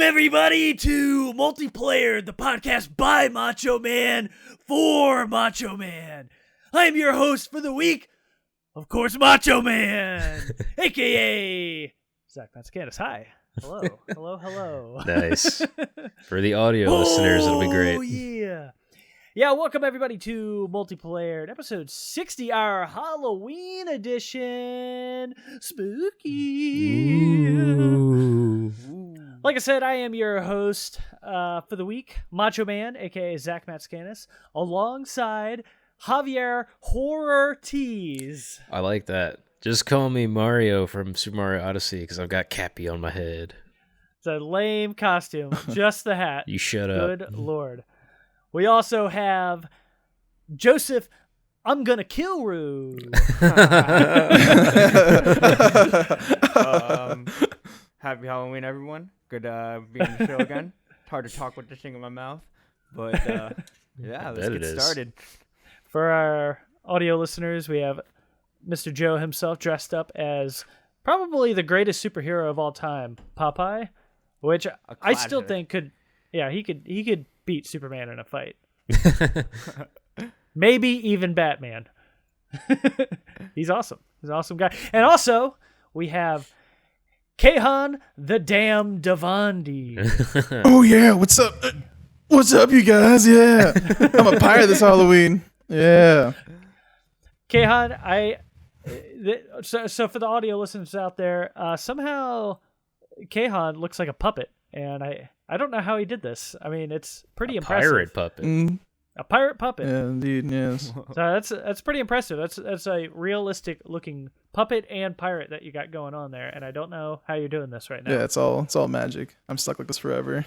everybody to Multiplayer, the podcast by Macho Man for Macho Man. I am your host for the week, of course, Macho Man, a.k.a. Zach Matscanis. Hi. Hello. Hello. Nice. For the audio listeners, it'll be great. Oh, yeah. Yeah, welcome everybody to Multiplayer, episode 60, our Halloween edition. Spooky. Ooh. Like I said, I am your host for the week, Macho Man, a.k.a. Zach Matscanis, alongside Javier Horror Tees. I like that. Just call me Mario from Super Mario Odyssey because I've got Cappy on my head. It's a lame costume, just the hat. You shut up. Good Lord. We also have Joseph, I'm gonna kill Roo. Happy Halloween, everyone. Good being on the show again. It's hard to talk with this thing in my mouth, but yeah, let's get started. For our audio listeners, we have Mr. Joe himself dressed up as probably the greatest superhero of all time, Popeye, which I still think he could beat Superman in a fight. Maybe even Batman. He's awesome. He's an awesome guy. And also, we have Kahan the Damn Davandi. Oh yeah, what's up? What's up, you guys? Yeah, I'm a pirate this Halloween. Yeah. Kahan, so for the audio listeners out there, somehow Kahan looks like a puppet, and I don't know how he did this. I mean, it's pretty impressive. Pirate puppet. A pirate puppet. Yeah, indeed, yes. So that's pretty impressive. That's a realistic looking puppet and pirate that you got going on there, and I don't know how you're doing this right now. Yeah, it's all magic. I'm stuck like this forever.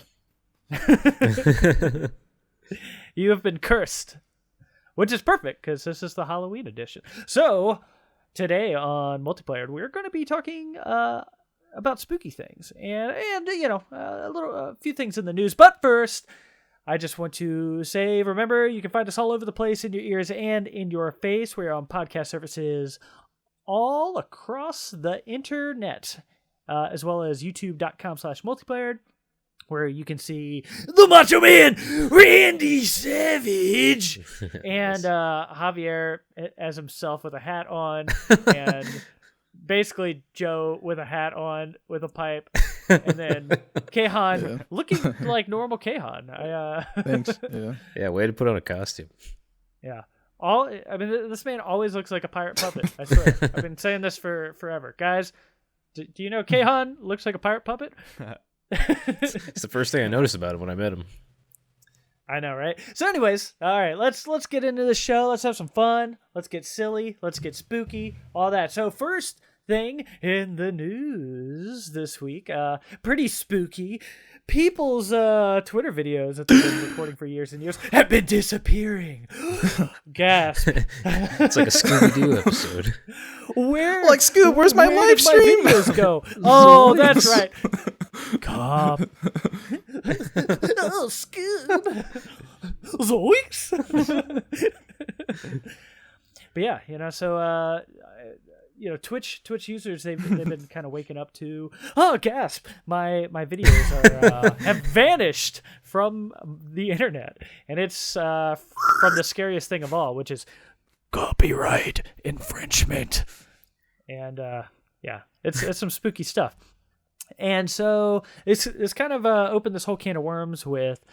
You have been cursed, which is perfect because this is the Halloween edition. So today on Multiplayer, we're going to be talking about spooky things and you know a few things in the news. But first, I just want to say, remember, you can find us all over the place in your ears and in your face. We are on podcast services all across the internet, as well as youtube.com/multiplayer, where you can see the Macho Man, Randy Savage, and Javier as himself with a hat on, and basically Joe with a hat on with a pipe, and then Kahan looking like normal Kahan. Thanks. Yeah, way to put on a costume. Yeah. This man always looks like a pirate puppet. I swear. I've been saying this for forever. Guys, do you know Kahan looks like a pirate puppet? It's the first thing I noticed about him when I met him. I know, right? So anyways, all right, let's get into the show. Let's have some fun. Let's get silly. Let's get spooky. All that. So first thing in the news this week, pretty spooky. People's Twitter videos that they've been recording for years and years have been disappearing. Gasp. It's like a Scooby-Doo episode. Like, Scoob, where's my live stream? My videos go? Oh, that's right. Cop. Oh, Scoob. Zoinks. But yeah, so Twitch users they've been kind of waking up to, oh gasp, my videos are have vanished from the internet, and it's from the scariest thing of all, which is copyright infringement. And it's some spooky stuff. And so it's kind of opened this whole can of worms with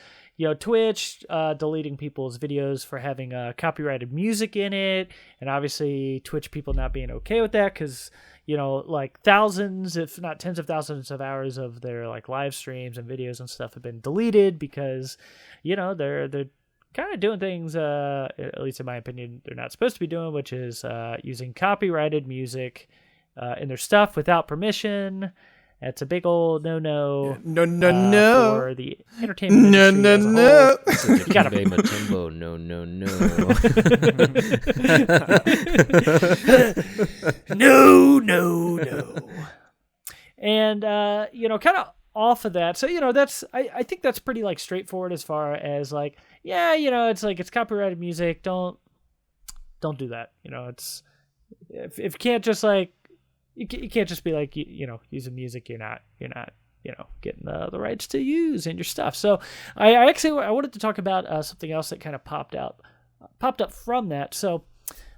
Twitch deleting people's videos for having copyrighted music in it, and obviously Twitch people not being okay with that because like thousands, if not tens of thousands of hours of their like live streams and videos and stuff have been deleted because they're kind of doing things, at least in my opinion, they're not supposed to be doing, which is using copyrighted music in their stuff without permission. It's a big old no. For the entertainment industry. No. You gotta pay Matumbo. No. No. And kind of off of that. So that's I think that's pretty like straightforward as far as like it's like it's copyrighted music. Don't do that. It's if you can't just like. You can't just be like using music you're not getting the rights to use in your stuff. So I wanted to talk about something else that kind of popped up from that. So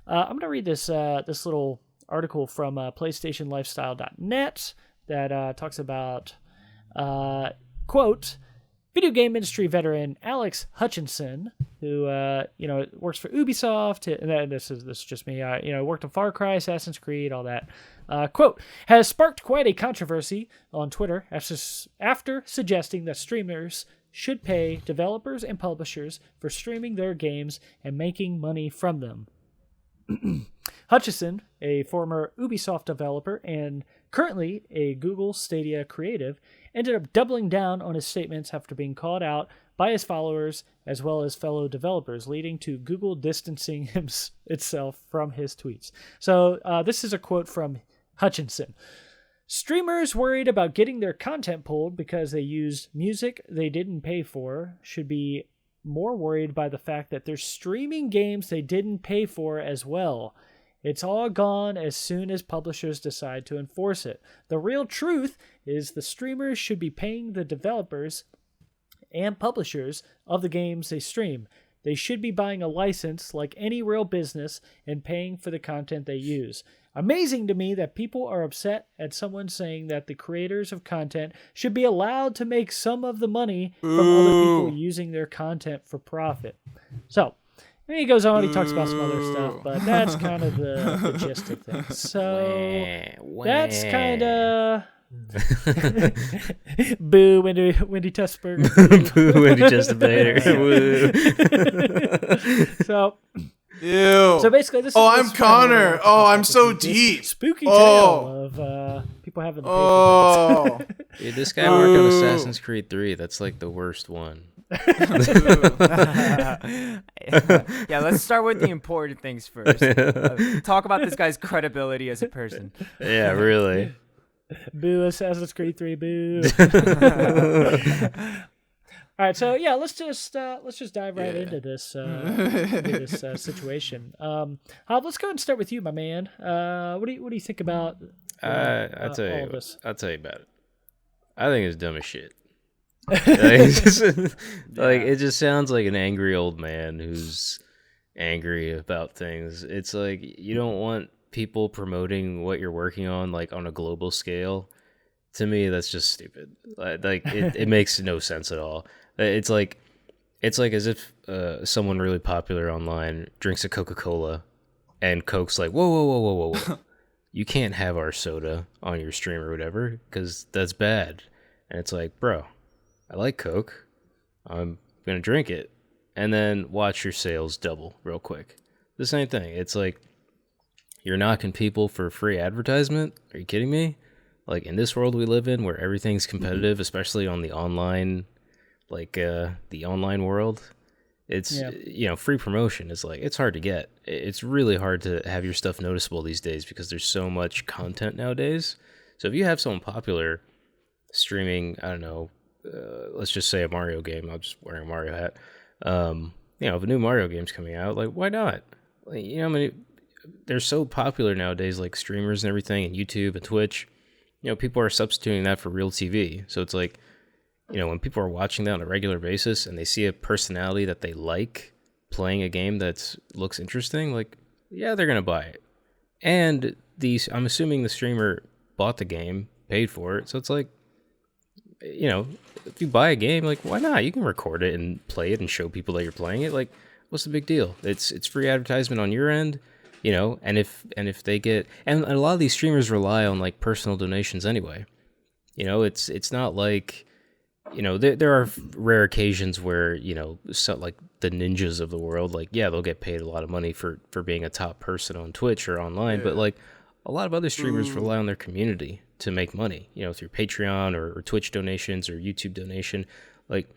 I'm going to read this little article from PlayStationLifestyle.net that talks about, quote, video game industry veteran Alex Hutchinson, who works for Ubisoft, and this is just me. Worked on Far Cry, Assassin's Creed, all that. Quote, has sparked quite a controversy on Twitter after suggesting that streamers should pay developers and publishers for streaming their games and making money from them. Hutchison, a former Ubisoft developer and currently a Google Stadia creative, ended up doubling down on his statements after being called out by his followers as well as fellow developers, leading to Google distancing itself from his tweets. So this is a quote from Hutchinson. Streamers worried about getting their content pulled because they used music they didn't pay for should be more worried by the fact that they're streaming games they didn't pay for as well. It's all gone as soon as publishers decide to enforce it. The real truth is the streamers should be paying the developers and publishers of the games they stream. They should be buying a license like any real business and paying for the content they use. Amazing to me that people are upset at someone saying that the creators of content should be allowed to make some of the money from other people using their content for profit. So, and he goes on, he talks about some other stuff, but that's kind of the gist of things. So, that's kind of... Boo, Wendy Testberg. Boo, Wendy Testabator. So... Ew. So basically, this is... Oh, I'm Connor. Oh, I'm so deep. Spooky tale of people having to pay for things. Dude, this guy worked on Assassin's Creed 3. That's like the worst one. Yeah, let's start with the important things first. Talk about this guy's credibility as a person. Yeah, really. Boo, Assassin's Creed 3, boo. All right, so yeah, let's just dive right into this situation. Hob, let's go ahead and start with you, my man. What do you think about I'll tell you all this? I'll tell you about it. I think it's dumb as shit. It just sounds like an angry old man who's angry about things. It's like you don't want people promoting what you're working on like on a global scale. To me, that's just stupid. It makes no sense at all. It's like as if someone really popular online drinks a Coca-Cola, and Coke's like, whoa, you can't have our soda on your stream or whatever because that's bad. And it's like, bro, I like Coke, I'm gonna drink it, and then watch your sales double real quick. The same thing. It's like you're knocking people for free advertisement. Are you kidding me? Like in this world we live in, where everything's competitive, especially on the online. The online world, it's free promotion is like it's hard to get. It's really hard to have your stuff noticeable these days because there's so much content nowadays. So if you have someone popular streaming, I don't know, let's just say a Mario game. I'm just wearing a Mario hat. If a new Mario game's coming out, like why not? They're so popular nowadays, like streamers and everything, and YouTube and Twitch. People are substituting that for real TV. So it's like, when people are watching that on a regular basis and they see a personality that they like playing a game that looks interesting, like, yeah, they're going to buy it. And I'm assuming the streamer bought the game, paid for it. So it's like, if you buy a game, like, why not? You can record it and play it and show people that you're playing it. Like, what's the big deal? It's free advertisement on your end, and if they get, and a lot of these streamers rely on like personal donations anyway. It's not like, there are rare occasions where, like the ninjas of the world, like, yeah, they'll get paid a lot of money for being a top person on Twitch or online. But like a lot of other streamers rely on their community to make money, through Patreon or Twitch donations or YouTube donation. Like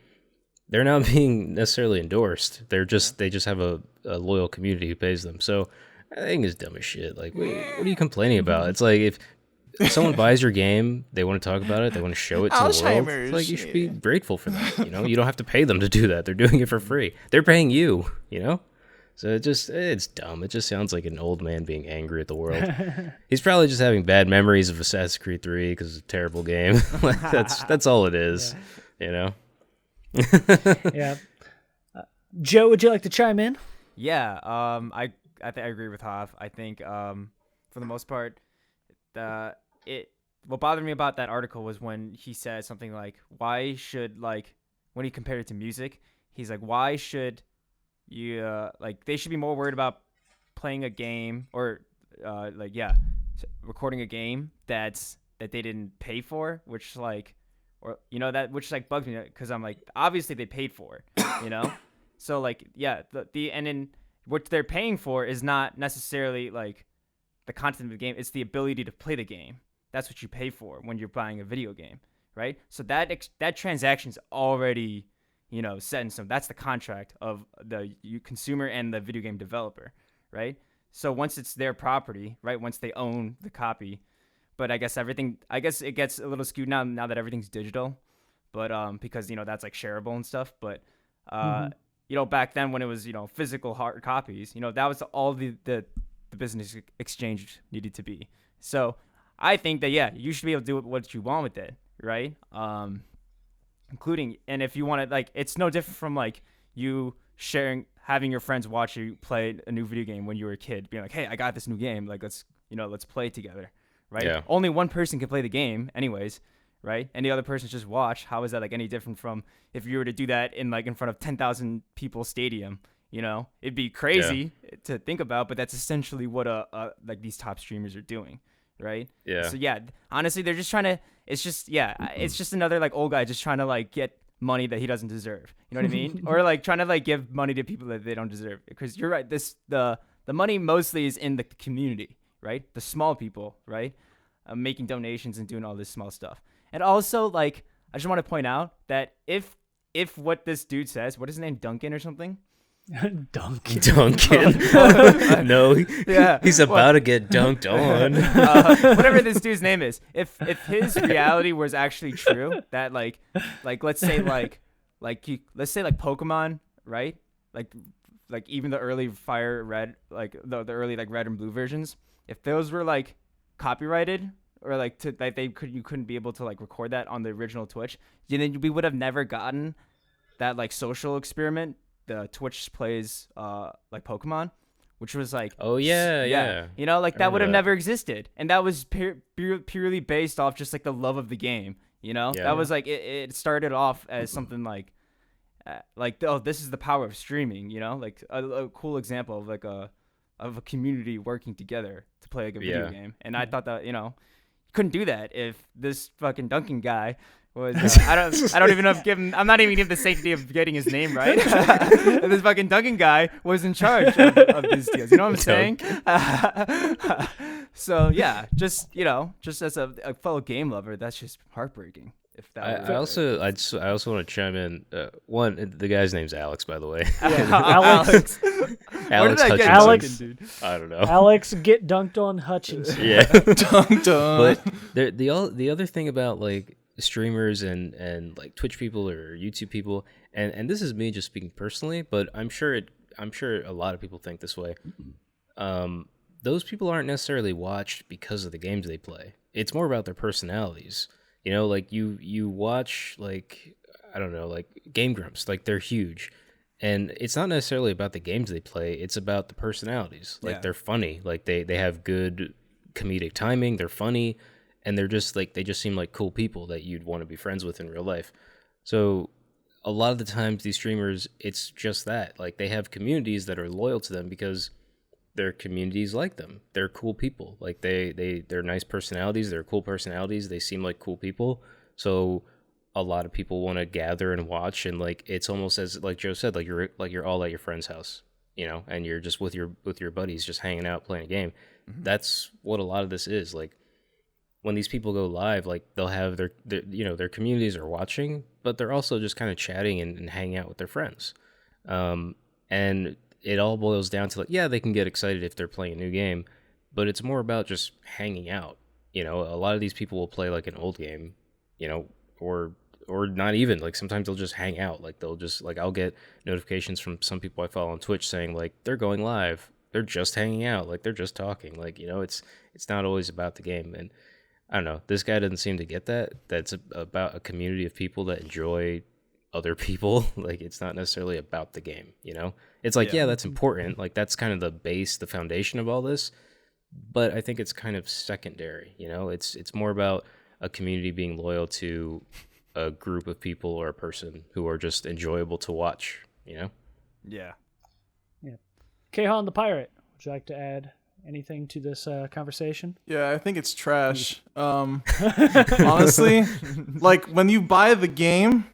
they're not being necessarily endorsed. They just have a loyal community who pays them. So I think it's dumb as shit. Like, what are you complaining about? It's like if someone buys your game, they want to talk about it, they want to show it to the world. It's like, you should be grateful for that. You don't have to pay them to do that. They're doing it for free. They're paying you. So it's dumb. It just sounds like an old man being angry at the world. He's probably just having bad memories of Assassin's Creed 3 because it's a terrible game. Like, that's all it is, you know? Yeah. Joe, would you like to chime in? Yeah, I think I agree with Hav. I think for the most part, what bothered me about that article was when he said something like, why should, like, when he compared it to music, he's like, why should you like, they should be more worried about playing a game or recording a game that they didn't pay for, which like, or you know, that which like bugs me, because I'm like, obviously they paid for it, you know. So like, yeah, and then what they're paying for is not necessarily like the content of the game, it's the ability to play the game. That's what you pay for when you're buying a video game, right? So that transaction's already, you know, set in stone. That's the contract of the consumer and the video game developer, right? So once it's their property, right? Once they own the copy, but I guess it gets a little skewed now that everything's digital, but because, you know, that's like shareable and stuff. But you know, back then when it was, you know, physical hard copies, you know, that was all the business exchange needed to be. So I think that, yeah, you should be able to do what you want with it, right? Including, and if you want to, like, it's no different from like you having your friends watch you play a new video game when you were a kid, being like, hey, I got this new game, like, let's play together, right? Yeah. Only one person can play the game anyways, right? And the other person just watch. How is that like any different from if you were to do that in front of 10,000 people stadium? You know, it'd be crazy to think about, but that's essentially what like these top streamers are doing, right? Yeah. So yeah, honestly, they're just trying to. It's just it's just another like old guy just trying to like get money that he doesn't deserve. You know what I mean? Or like trying to like give money to people that they don't deserve. Because you're right. The money mostly is in the community, right? The small people, right? Making donations and doing all this small stuff. And also, like, I just want to point out that if what this dude says, what is his name, Duncan or something? Duncan. No, he's about to get dunked on. Whatever this dude's name is. If his reality was actually true, that like let's say like Pokemon, right? Like even the early Fire Red, like the early like Red and Blue versions, if those were like copyrighted or like you couldn't be able to like record that on the original Twitch, then we would have never gotten that like social experiment. The Twitch plays like Pokemon, which was like, oh yeah, you know, like that would have never existed, and that was purely based off just like the love of the game, you know. That was like it started off as something like oh, this is the power of streaming, you know, like a cool example of like a community working together to play like a video game. And I thought that, you know, you couldn't do that if this fucking Duncan guy was I don't even know if I'm not even giving the safety of getting his name right. This fucking Duncan guy was in charge of these deals. You know what I'm saying? So yeah, just, you know, just as a fellow game lover, that's just heartbreaking. If that I also want to chime in. One, the guy's name's Alex, by the way. Alex. Alex Hutchinson. Alex. I don't know. Alex get dunked on Hutchinson. Yeah. Dunked on. But the other thing about like streamers and like Twitch people or YouTube people, and this is me just speaking personally, but I'm sure a lot of people think this way. Those people aren't necessarily watched because of the games they play. It's more about their personalities. You know, like you watch, like, I don't know, like Game Grumps, like they're huge. And it's not necessarily about the games they play, it's about the personalities. Like they're funny, like they have good comedic timing, they're funny, and they're just like, they just seem like cool people that you'd want to be friends with in real life. So a lot of the times these streamers, it's just that. Like they have communities that are loyal to them because their communities like them. They're cool people. Like they're nice personalities. They're cool personalities. They seem like cool people. So a lot of people want to gather and watch. And like it's almost as like Joe said, like you're all at your friend's house, you know, and you're just with your buddies, just hanging out playing a game. Mm-hmm. That's what a lot of this is. Like when these people go live, like they'll have their you know, their communities are watching, but they're also just kind of chatting and hanging out with their friends. And it all boils down to like, yeah, they can get excited if they're playing a new game, but it's more about just hanging out. You know, a lot of these people will play like an old game, you know, or or not even, like sometimes they'll just hang out. Like they'll just like I'll get notifications from some people I follow on Twitch saying like they're going live, they're just hanging out, like they're just talking. Like, you know, it's not always about the game. And I don't know, this guy doesn't seem to get that. That's about a community of people that enjoy other people. Like, it's not necessarily about the game, you know? It's like, yeah, that's important. Like, that's kind of the base, the foundation of all this. But I think it's kind of secondary, you know? It's more about a community being loyal to a group of people or a person who are just enjoyable to watch, you know? Yeah. Yeah. Kahan the Pirate, would you like to add anything to this conversation? Yeah, I think it's trash. Honestly, like when you buy the game,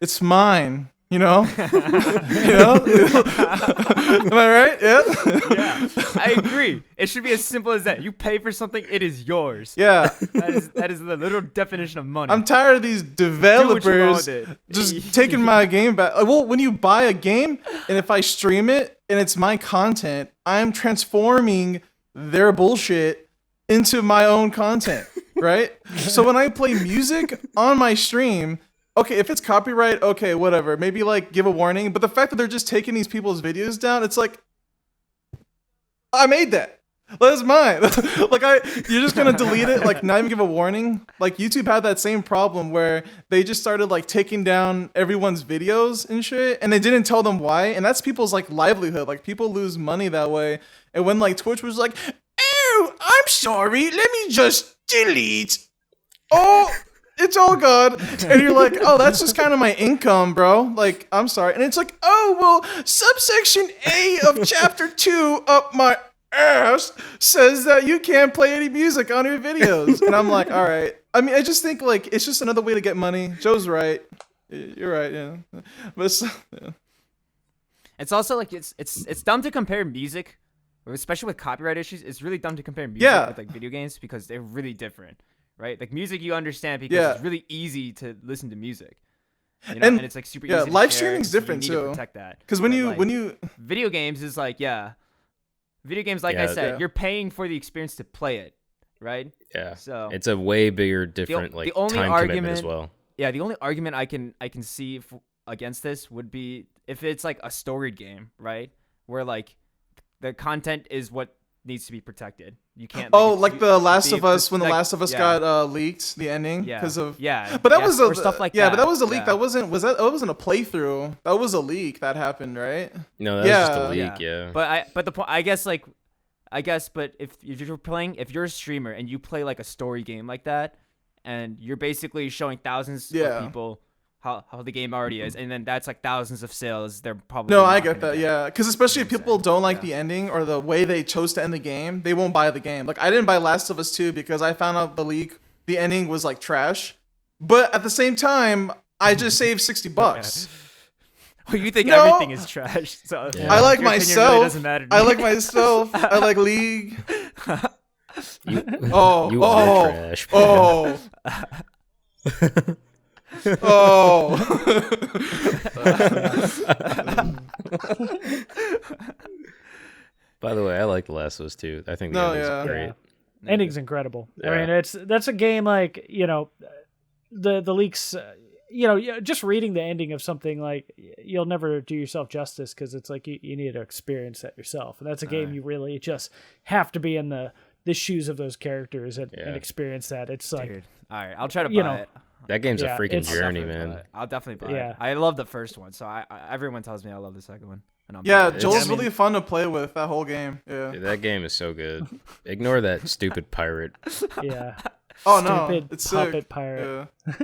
it's mine. You know? You know? Am I right? Yeah. Yeah, I agree. It should be as simple as that. You pay for something, it is yours. Yeah. That is the literal definition of money. I'm tired of these developers just taking my game back. Well, when you buy a game, and if I stream it and it's my content, I'm transforming their bullshit into my own content, right? So when I play music on my stream, okay, if it's copyright, okay, whatever. Maybe like give a warning. But the fact that they're just taking these people's videos down, it's like, I made that. That's mine. Like you're just gonna delete it, like not even give a warning. Like YouTube had that same problem where they just started like taking down everyone's videos and shit, and they didn't tell them why. And that's people's like livelihood. Like people lose money that way. And when like Twitch was like, "Oh, I'm sorry, let me just delete." Oh. It's all good. And you're like, oh, that's just kind of my income, bro. Like, I'm sorry. And it's like, oh, well, subsection A of chapter 2 up my ass says that you can't play any music on your videos. And I'm like, all right. I mean, I just think, like, it's just another way to get money. Joe's right. You're right, yeah. But yeah. It's also, like, it's dumb to compare music, especially with copyright issues. It's really dumb to compare music with, like, video games because they're really different. Right, like music, you understand because it's really easy to listen to music, you know? And it's like super easy. Yeah, live streaming's different too. To protect that because when you video games is like video games like I said, you're paying for the experience to play it, right? Yeah. So it's a way bigger, different the only time argument commitment as well. Yeah, the only argument I can see against this would be if it's like a storied game, right? Where like the content is what needs to be protected. You can't. Like The Last of Us, when The Last of Us got leaked, the ending because of but that was a stuff like but that was a leak. That wasn't a playthrough. That was a leak that happened, right? No, that was just a leak. Yeah. But the point, but if you're a streamer and you play like a story game like that, and you're basically showing thousands of people how the game already is, and then that's like thousands of sales. They're probably I get that, yeah. Because especially if people don't like the ending or the way they chose to end the game, they won't buy the game. Like I didn't buy Last of Us 2 because I found out the ending was like trash. But at the same time, I just saved $60. Well, you think everything is trash. So I like myself. Really doesn't matter to I me. like myself. I like League. You are trash. Oh. Oh. By the way, I like The Last of Us 2. I think the ending's great. Yeah. Ending's incredible. Yeah. I mean, that's a game like, you know, the leaks, you know, just reading the ending of something, like, you'll never do yourself justice because it's like you need to experience that yourself. And that's a game you really just have to be in the shoes of those characters and experience that. It's like, dude, all right, I'll try to buy it. That game's a freaking journey, man. I'll definitely buy it. I love the first one, so everyone tells me I love the second one. And Joel's really fun to play with, that whole game. Yeah. Dude, that game is so good. Ignore that stupid pirate. Yeah. Oh, no. Stupid it's puppet sick. pirate. Yeah.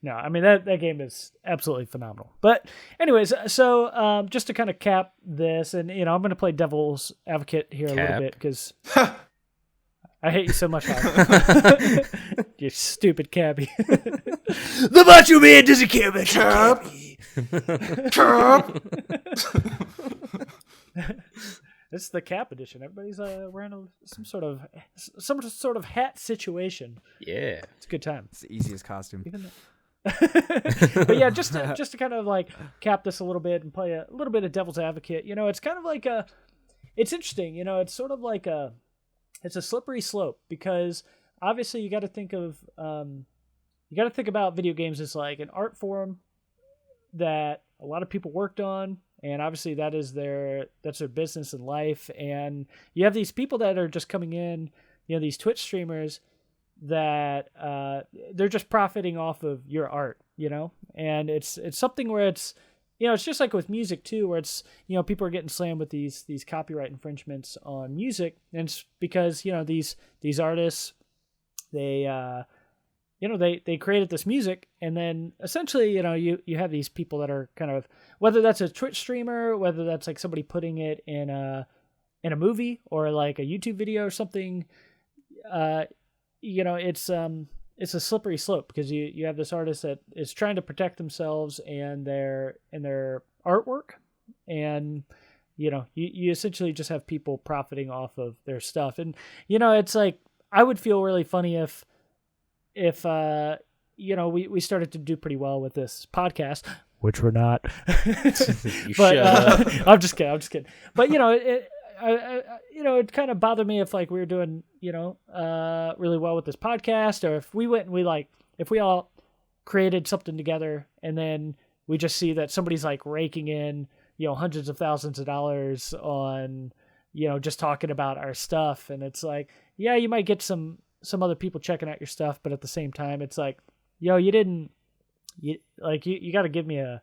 No, I mean, that game is absolutely phenomenal. But anyways, so just to kind of cap this, and, you know, I'm going to play devil's advocate here a little bit because I hate you so much, you stupid cabbie. The Macho Man doesn't care about you, cabbie. It's the cap edition. Everybody's wearing some sort of hat situation. Yeah, it's a good time. It's the easiest costume. But yeah, just to kind of like cap this a little bit and play a little bit of devil's advocate. You know, it's kind of like it's interesting. You know, it's sort of like it's a slippery slope because obviously you got to think of you got to think about video games as like an art form that a lot of people worked on, and obviously that's their business in life. And you have these people that are just coming in, these Twitch streamers that they're just profiting off of your art, and it's something where it's it's just like with music too, where it's people are getting slammed with these copyright infringements on music, and it's because these artists, they they created this music, and then essentially you have these people that are kind of, whether that's a Twitch streamer, whether that's like somebody putting it in a movie or like a YouTube video or something, it's a slippery slope, because you have this artist that is trying to protect themselves and their artwork, and you essentially just have people profiting off of their stuff. And it's like, I would feel really funny if we started to do pretty well with this podcast, which we're not. But I'm just kidding. But it kind of bothered me if like we were doing really well with this podcast, or if we went and if we all created something together and then we just see that somebody's like raking in hundreds of thousands of dollars on just talking about our stuff, and it's like, yeah, you might get some other people checking out your stuff, but at the same time it's like, you got to give me a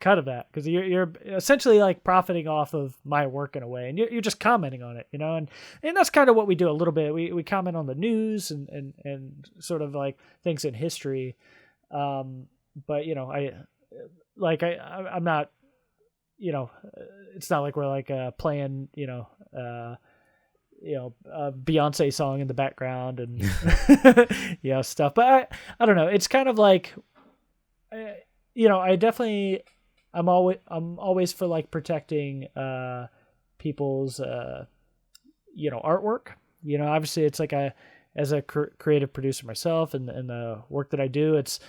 cut of that, because you're essentially like profiting off of my work in a way, and you're just commenting on it, and that's kind of what we do a little bit. We comment on the news and sort of like things in history, but I'm not, it's not like we're like playing a Beyonce song in the background and stuff. But I don't know, it's kind of like, I definitely, I'm always for like protecting people's artwork. Obviously it's like as a creative producer myself, and the work that I do, it's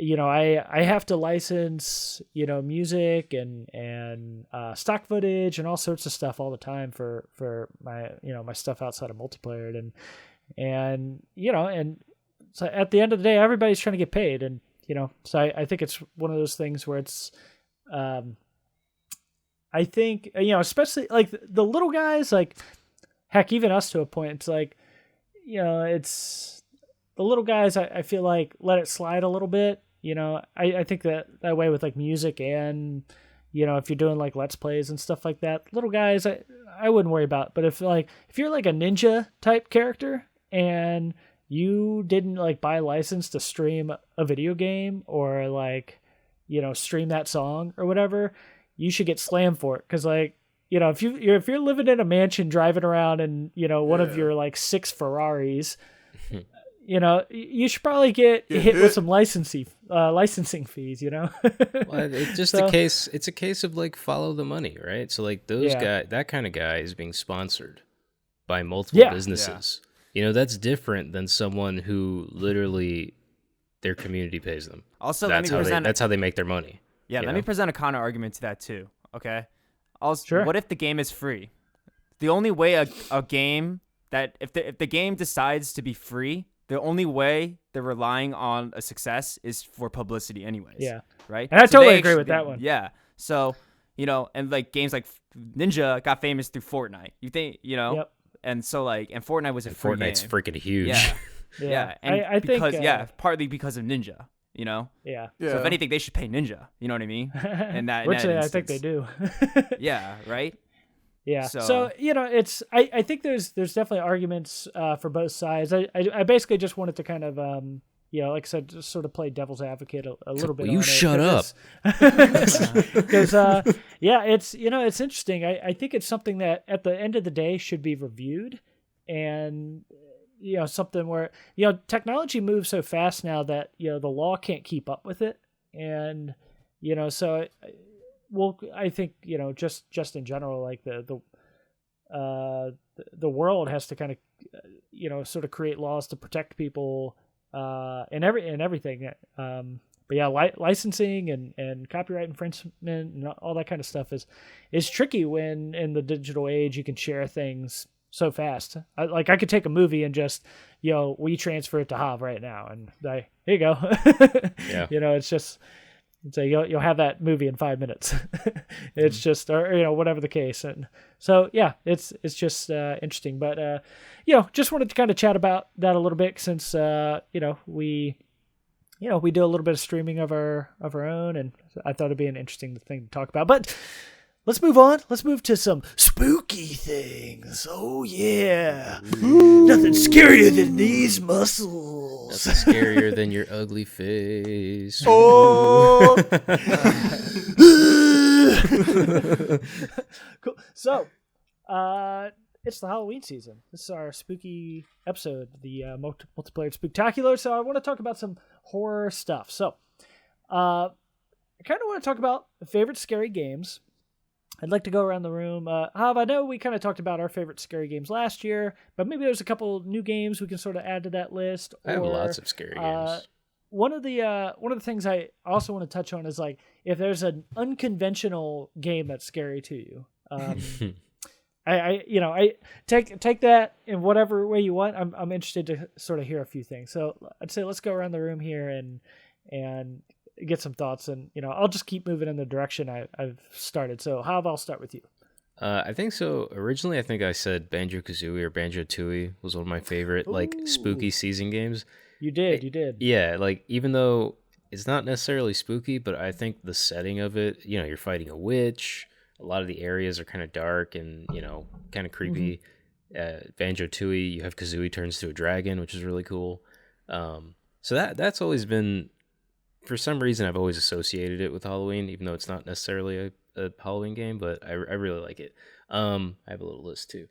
I have to license music and stock footage and all sorts of stuff all the time for my my stuff outside of multiplayer, and so at the end of the day everybody's trying to get paid, and so I think it's one of those things where it's I think especially like the little guys, like heck, even us to a point, it's like it's the little guys, I feel like let it slide a little bit. I think that way with like music, and if you're doing like Let's Plays and stuff like that, little guys I wouldn't worry about. But if you're like a ninja type character and you didn't like buy a license to stream a video game or like stream that song or whatever, you should get slammed for it. Because like if you're living in a mansion driving around and one of your like 6 Ferraris, you should probably get hit with some licensing fees. Well, it's just a case. It's a case of like follow the money, right? So like that kind of guy is being sponsored by multiple businesses. That's different than someone who literally their community pays them. Also, that's how they make their money. Yeah, let me present a counter argument to that too. Okay. Also, sure. What if the game is free? The only way a game that if the game decides to be free, the only way they're relying on a success is for publicity anyways. Yeah. Right? And I totally agree with that one. Yeah. So, and like games like Ninja got famous through Fortnite. You think, Yep. And so like, and Fortnite was a free game. Fortnite's freaking huge. Yeah. Yeah. And I think partly because of Ninja, Yeah. So if anything, they should pay Ninja. You know what I mean? And which I think they do. Yeah. Right. Yeah. So it's I think there's definitely arguments for both sides. I basically just wanted to kind of like I said, just sort of play devil's advocate a little bit. Will you shut up? Because it's it's interesting. I think it's something that at the end of the day should be reviewed, and something where technology moves so fast now that the law can't keep up with it, and so. Well, I think just in general, like the world has to kind of sort of create laws to protect people and everything. But yeah, licensing and copyright infringement and all that kind of stuff is tricky when in the digital age you can share things so fast. I could take a movie and just, we transfer it to Hav right now, and here you go. Yeah. It's just, you'll have that movie in 5 minutes. It's just, or whatever the case. And so yeah, it's just interesting. But just wanted to kind of chat about that a little bit since we do a little bit of streaming of our own, and I thought it'd be an interesting thing to talk about. But let's move on. Let's move to some spooky things. Oh, yeah. Ooh. Nothing scarier than these muscles. Nothing scarier than your ugly face. Oh. Cool. So, it's the Halloween season. This is our spooky episode, the multiplayer Spooktacular. So I want to talk about some horror stuff. So, I kind of want to talk about favorite scary games. I'd like to go around the room. Hav, I know we kind of talked about our favorite scary games last year, but maybe there's a couple new games we can sort of add to that list. I have lots of scary games. One of the things I also want to touch on is like if there's an unconventional game that's scary to you. I take that in whatever way you want. I'm interested to sort of hear a few things. So I'd say let's go around the room here and get some thoughts, and I'll just keep moving in the direction I've started. So Hav, I'll start with you. I think so. Originally, I think I said Banjo-Kazooie or Banjo-Tooie was one of my favorite spooky season games. You did. Yeah, even though it's not necessarily spooky, but I think the setting of it, you're fighting a witch. A lot of the areas are kind of dark and, kind of creepy. Mm-hmm. Banjo-Tooie, you have Kazooie turns to a dragon, which is really cool. So that's always been, for some reason, I've always associated it with Halloween, even though it's not necessarily a Halloween game, but I really like it. I have a little list too.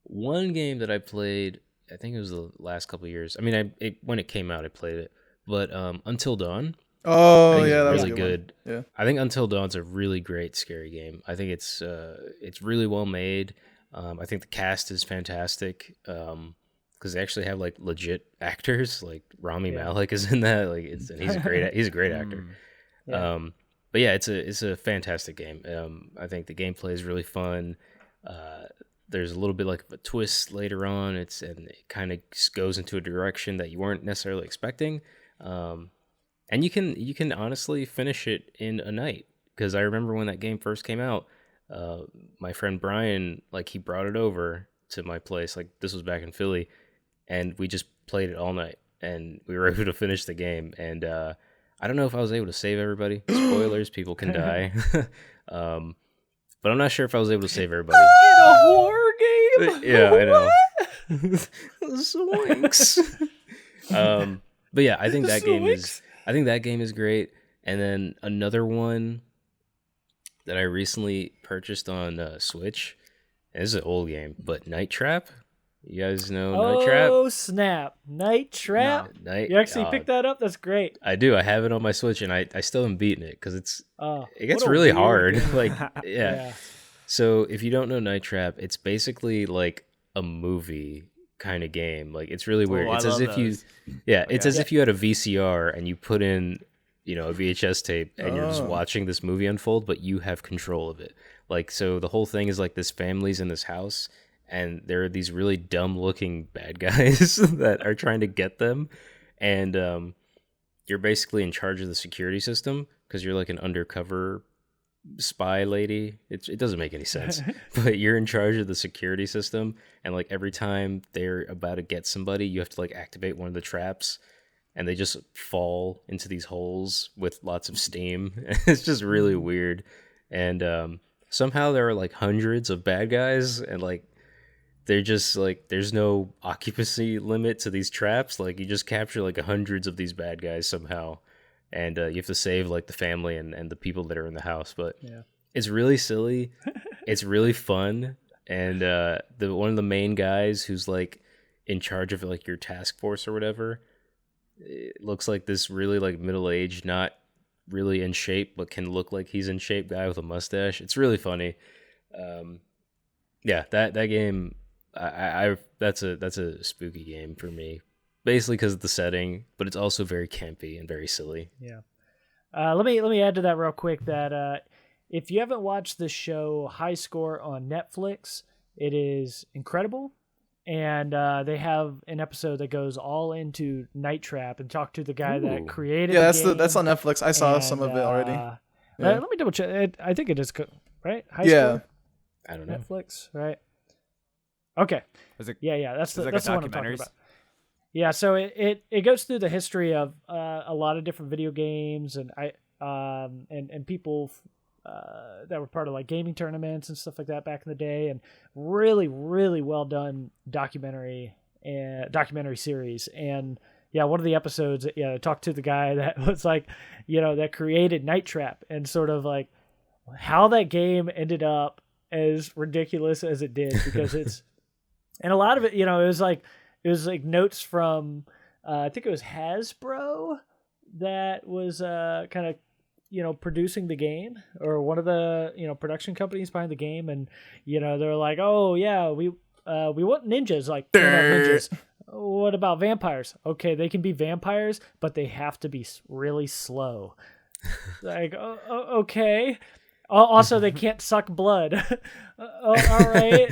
One game that I played, I think it was the last couple of years. I mean, when it came out, I played it, but Until Dawn. Oh yeah, that was really good. Yeah, I think Until Dawn's a really great scary game. I think it's really well made. I think the cast is fantastic because they actually have legit actors. Like Rami Malek is in that. And he's a great actor. Yeah. But yeah, it's a fantastic game. I think the gameplay is really fun. There's a little bit of a twist later on. And it kind of goes into a direction that you weren't necessarily expecting. And you can honestly finish it in a night, because I remember when that game first came out, my friend Brian, he brought it over to my place. This was back in Philly, and we just played it all night, and we were able to finish the game. And I don't know if I was able to save everybody. Spoilers, people can die. But I'm not sure if I was able to save everybody. In a horror game? Yeah, I know. Zoinks. But yeah, I think that game is great. And then another one that I recently purchased on Switch. This is an old game, but Night Trap. You guys know Night Trap? Oh snap! Night Trap. No, you actually picked that up. That's great. I do. I have it on my Switch, and I still haven't beaten it because it gets really hard. Yeah. So if you don't know Night Trap, it's basically like a movie kind of game. It's really weird. It's as if you had a VCR and you put in, a VHS tape, and you're just watching this movie unfold, but you have control of it. So the whole thing is this family's in this house, and there are these really dumb looking bad guys that are trying to get them, and you're basically in charge of the security system because you're an undercover spy lady. It doesn't make any sense, but you're in charge of the security system, and every time they're about to get somebody, you have to activate one of the traps, and they just fall into these holes with lots of steam. It's just really weird. And somehow there are hundreds of bad guys, and they're just there's no occupancy limit to these traps. You just capture hundreds of these bad guys somehow, and you have to save the family and the people that are in the house. But it's really silly. It's really fun. And one of the main guys who's in charge of your task force or whatever, it looks like this really middle-aged, not really in shape, but can look like he's in shape guy with a mustache. It's really funny. That game, that's a spooky game for me, basically because of the setting, but it's also very campy and very silly. Yeah. Let me add to that real quick that if you haven't watched the show High Score on Netflix, It is incredible. And they have an episode that goes all into Night Trap and talk to the guy that created. Yeah, the game. that's on Netflix. I saw some of it already. Let me double check. I think it is right. High Yeah, Score? I don't know. Netflix, right? Okay. Yeah. That's the one I'm talking about. Yeah, so it goes through the history of a lot of different video games and people that were part of like gaming tournaments and stuff like that back in the day, and really, really well done documentary series. And yeah, one of the episodes, I talked to the guy that was like, that created Night Trap and sort of like how that game ended up as ridiculous as it did, because it's, and a lot of it, it was like notes from, I think it was Hasbro that was kind of, producing the game, or one of the, production companies behind the game. And, they're like, oh yeah, we want ninjas, like ninjas. What about vampires? Okay, they can be vampires, but they have to be really slow. Like, okay. Also, they can't suck blood. All right.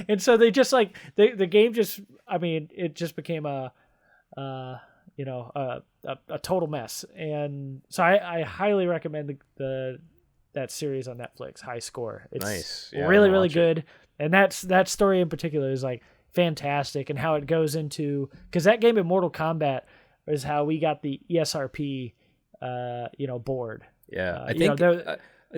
And so they just like the game just, it just became a total mess. And so I highly recommend that series on Netflix, High Score. It's nice. Yeah, really, really good. And that story in particular is like fantastic, and how it goes into, because that game in Mortal Kombat is how we got the ESRP, board. Yeah, I think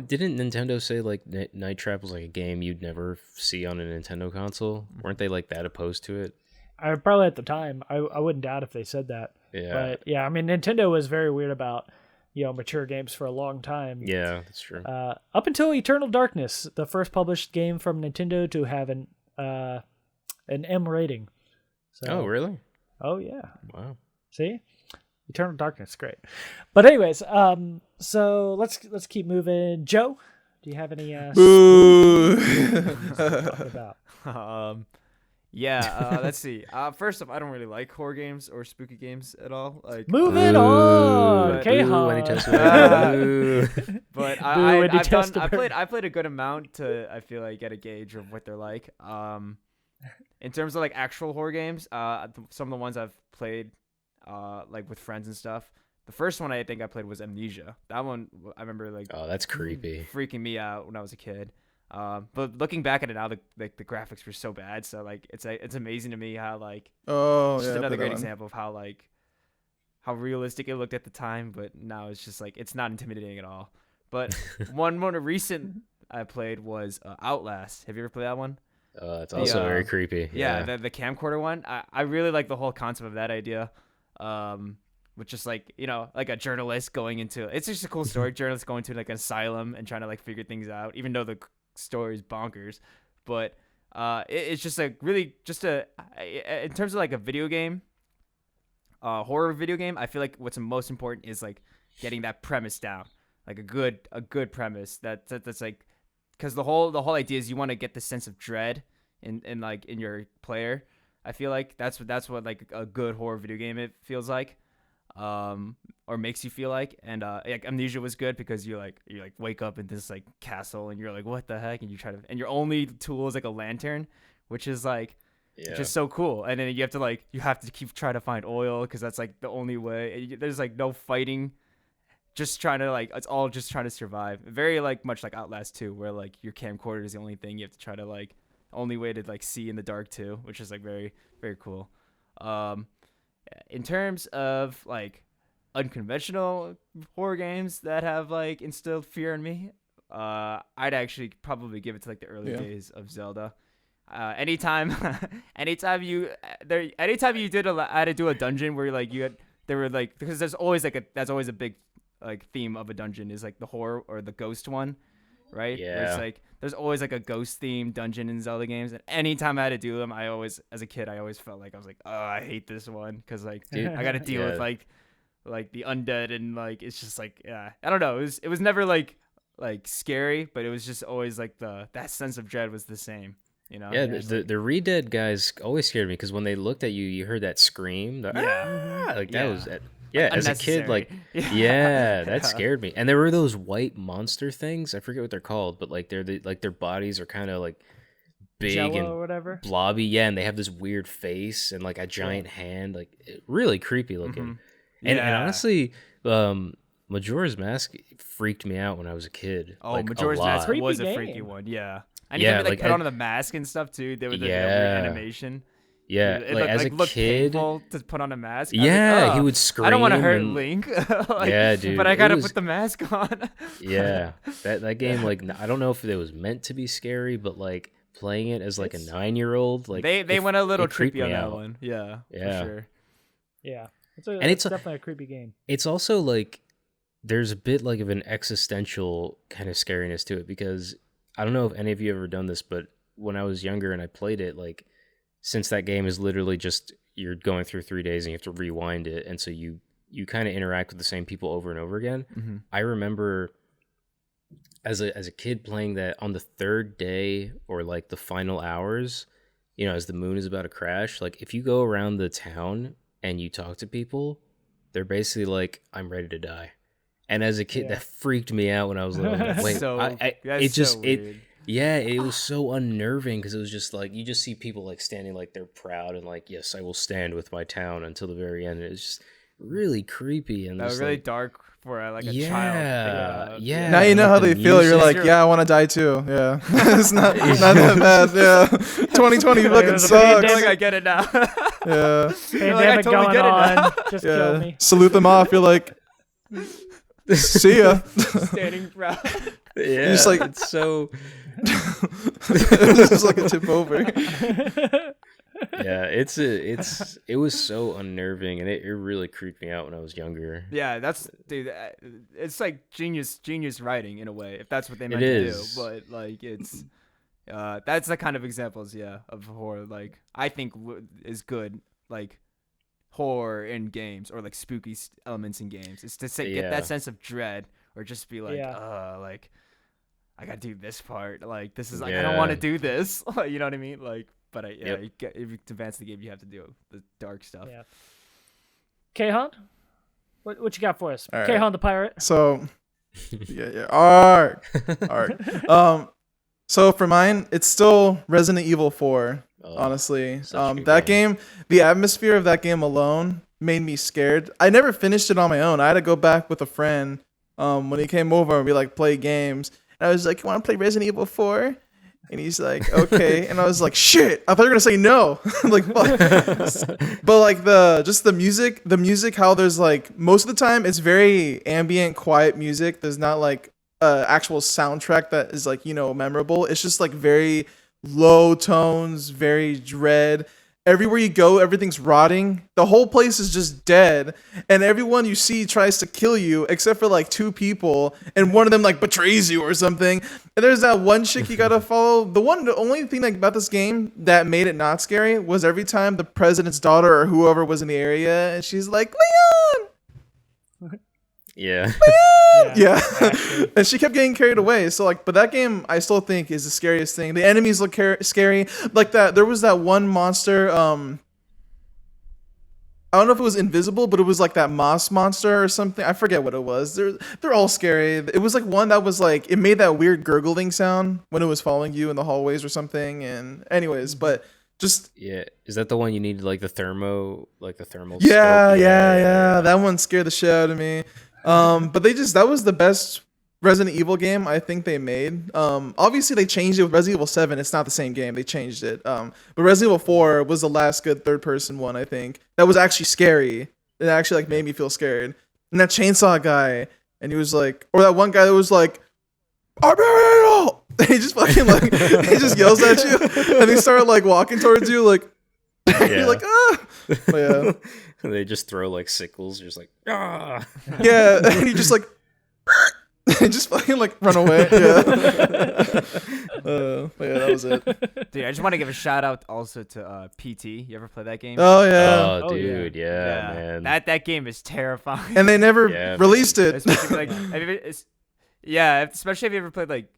didn't Nintendo say like Night Trap was like a game you'd never see on a Nintendo console? Weren't they like that opposed to it? I probably at the time, I wouldn't doubt if they said that. Yeah. But yeah, Nintendo was very weird about, mature games for a long time. Yeah, that's true. Up until Eternal Darkness, the first published game from Nintendo to have an M rating. So, oh, really? Oh, yeah. Wow. See? Eternal Darkness, great. But anyways, so let's keep moving. Joe, do you have any about? Let's see. First off, I don't really like horror games or spooky games at all. Like, moving on. Okay, but I played a good amount to, I feel like, get a gauge of what they're like. In terms of like actual horror games, some of the ones I've played, like with friends and stuff. The first one I think I played was Amnesia. That one I remember like, oh, that's creepy, freaking me out when I was a kid. But looking back at it now, the graphics were so bad. So like it's amazing to me how like just another great example of how realistic it looked at the time. But now it's just like it's not intimidating at all. But one more recent I played was Outlast. Have you ever played that one? It's also very creepy. Yeah, the camcorder one. I really like the whole concept of that idea. Which is like, like a journalist going into, it's just a cool story. Journalist going to like an asylum and trying to like figure things out, even though the story is bonkers. But it's just like really just in terms of like a video game, horror video game, I feel like what's most important is like getting that premise down, like a good premise that's like, because the whole idea is you want to get the sense of dread in your player. I feel like that's what like a good horror video game it feels like, or makes you feel like. And like Amnesia was good because you wake up in this like castle and you're like, what the heck? And you and your only tool is like a lantern, which is like just so cool. And then you have to keep trying to find oil because that's like the only way. There's like no fighting, just trying to like, it's all just trying to survive. Very like much like Outlast 2, where like your camcorder is the only thing you have to try to like, only way to like see in the dark too, which is like very, very cool. In terms of like unconventional horror games that have like instilled fear in me, I'd actually probably give it to like the early days of Zelda. Anytime you had to do a dungeon where because there's always a big like theme of a dungeon is like the horror or the ghost one. Right? Yeah. Where it's like there's always like a ghost themed dungeon in Zelda games, and anytime I had to do them, as a kid, I always felt like I was like, oh, I hate this one because like I got to deal with like the undead, and like it's just like, yeah, I don't know. It was never like scary, but it was just always like that sense of dread was the same. Yeah, the Re-Dead guys always scared me because when they looked at you, you heard that scream. That was. Yeah, as a kid, like, that scared me. And there were those white monster things. I forget what they're called, but like their bodies are kind of like big Jello and or whatever. blobby. Yeah, and they have this weird face and like a giant hand, like really creepy looking. And honestly, Majora's Mask freaked me out when I was a kid. Oh, like, Majora's a lot. Mask was a Creepy freaky game. one. Yeah. And Yeah, even like like, put on the mask and stuff too. There was the weird animation. Yeah, It like as a looked kid, painful to put on a mask. yeah, he "Ugh, would scream. I don't want to hurt and- Link. Yeah, dude, But I it gotta was- put the mask on. Yeah, that game, like, I don't know if it was meant to be scary, but like playing it as like a 9-year-old, like they went a little it creeped trippy on me that out. one. Yeah, Yeah. for sure. Yeah, And it's definitely a creepy game. It's also like there's a bit like of an existential kind of scariness to it, because I don't know if any of you ever done this, but when I was younger and I played it, like, since that game is literally just you're going through 3 days and you have to rewind it, and so you kind of interact with the same people over and over again. Mm-hmm. I remember as a kid playing that on the third day or like the final hours, as the moon is about to crash, like if you go around the town and you talk to people, they're basically like, I'm ready to die. And as a kid, that freaked me out when I was little. I'm like, wait, it was so unnerving, because it was just like, you just see people like standing like they're proud and like, yes, I will stand with my town until the very end. And it's just really creepy and that was really dark for like a child. Yeah. Now you know how the they feel. You're music. like, yeah, I want to die too. Yeah, it's not that bad. Yeah, 2020 fucking sucks. Like, I get it now. Yeah, Pandemic totally going get it now. on. Just kill yeah. me. Salute them off. You're like, see ya. Standing proud. Yeah, just like- it's so It's just like a tip over. yeah, it was so unnerving, and it really creeped me out when I was younger. Yeah, dude. It's like genius writing in a way, if that's what they meant It to is. do. But like, it's that's the kind of examples, of horror. Like, I think is good, like horror in games, or like spooky elements in games. It's to get Yeah. that sense of dread, or just be like, Yeah. like I gotta do this part. Like, this is like, I don't want to Yeah. do this. You know what I mean? Like, but Yep. if you advance the game, you have to do the dark stuff. Yeah. Kayhan, what you got for us? All right. Kayhan the pirate. So, yeah, art. So for mine, it's still Resident Evil 4. Oh, Honestly, such a good that game. game, the atmosphere of that game alone made me scared. I never finished it on my own. I had to go back with a friend when he came over and we like play games. And I was like, "You want to play Resident Evil 4?" And he's like, "Okay." And I was like, "Shit! I thought you were gonna say no." Like, fuck. But like the music, how there's like most of the time it's very ambient, quiet music. There's not like actual soundtrack that is like memorable. It's just like very low tones, very dread. Everywhere you go, everything's rotting. The whole place is just dead, and everyone you see tries to kill you, except for like 2 people, and one of them like betrays you or something. And there's that one chick you gotta follow. The only thing like about this game that made it not scary was every time the president's daughter or whoever was in the area, and she's like, "Leon!" Yeah. Yeah. actually. And she kept getting carried away. So like, but that game I still think is the scariest thing. The enemies look scary. Like that, there was that one monster. I don't know if it was invisible, but it was like that moss monster or something. I forget what it was. They're all scary. It was like one that was like, it made that weird gurgling sound when it was following you in the hallways or something. And anyways, but just Yeah. Is that the one you needed like the thermal yeah, scope? yeah. That one scared the shit out of me. But that was the best Resident Evil game I think they made. Obviously they changed it with Resident Evil 7. It's not the same game. They changed it. But Resident Evil 4 was the last good third person one, I think. That was actually scary. It actually like made me feel scared. And that chainsaw guy, and he was like, or that one guy that was like, Arboreal! He just fucking like, he just yells at you, and he started like walking towards you, like, you're like, ah! But yeah. They just throw like sickles, just like, ah. Yeah, and he just like, he just fucking like run away. Yeah. But yeah, that was it. Dude, I just want to give a shout out also to PT. You ever play that game? Oh yeah. Oh, dude, yeah, man. That game is terrifying. And they never Yeah, released it. Especially like, especially if you ever played like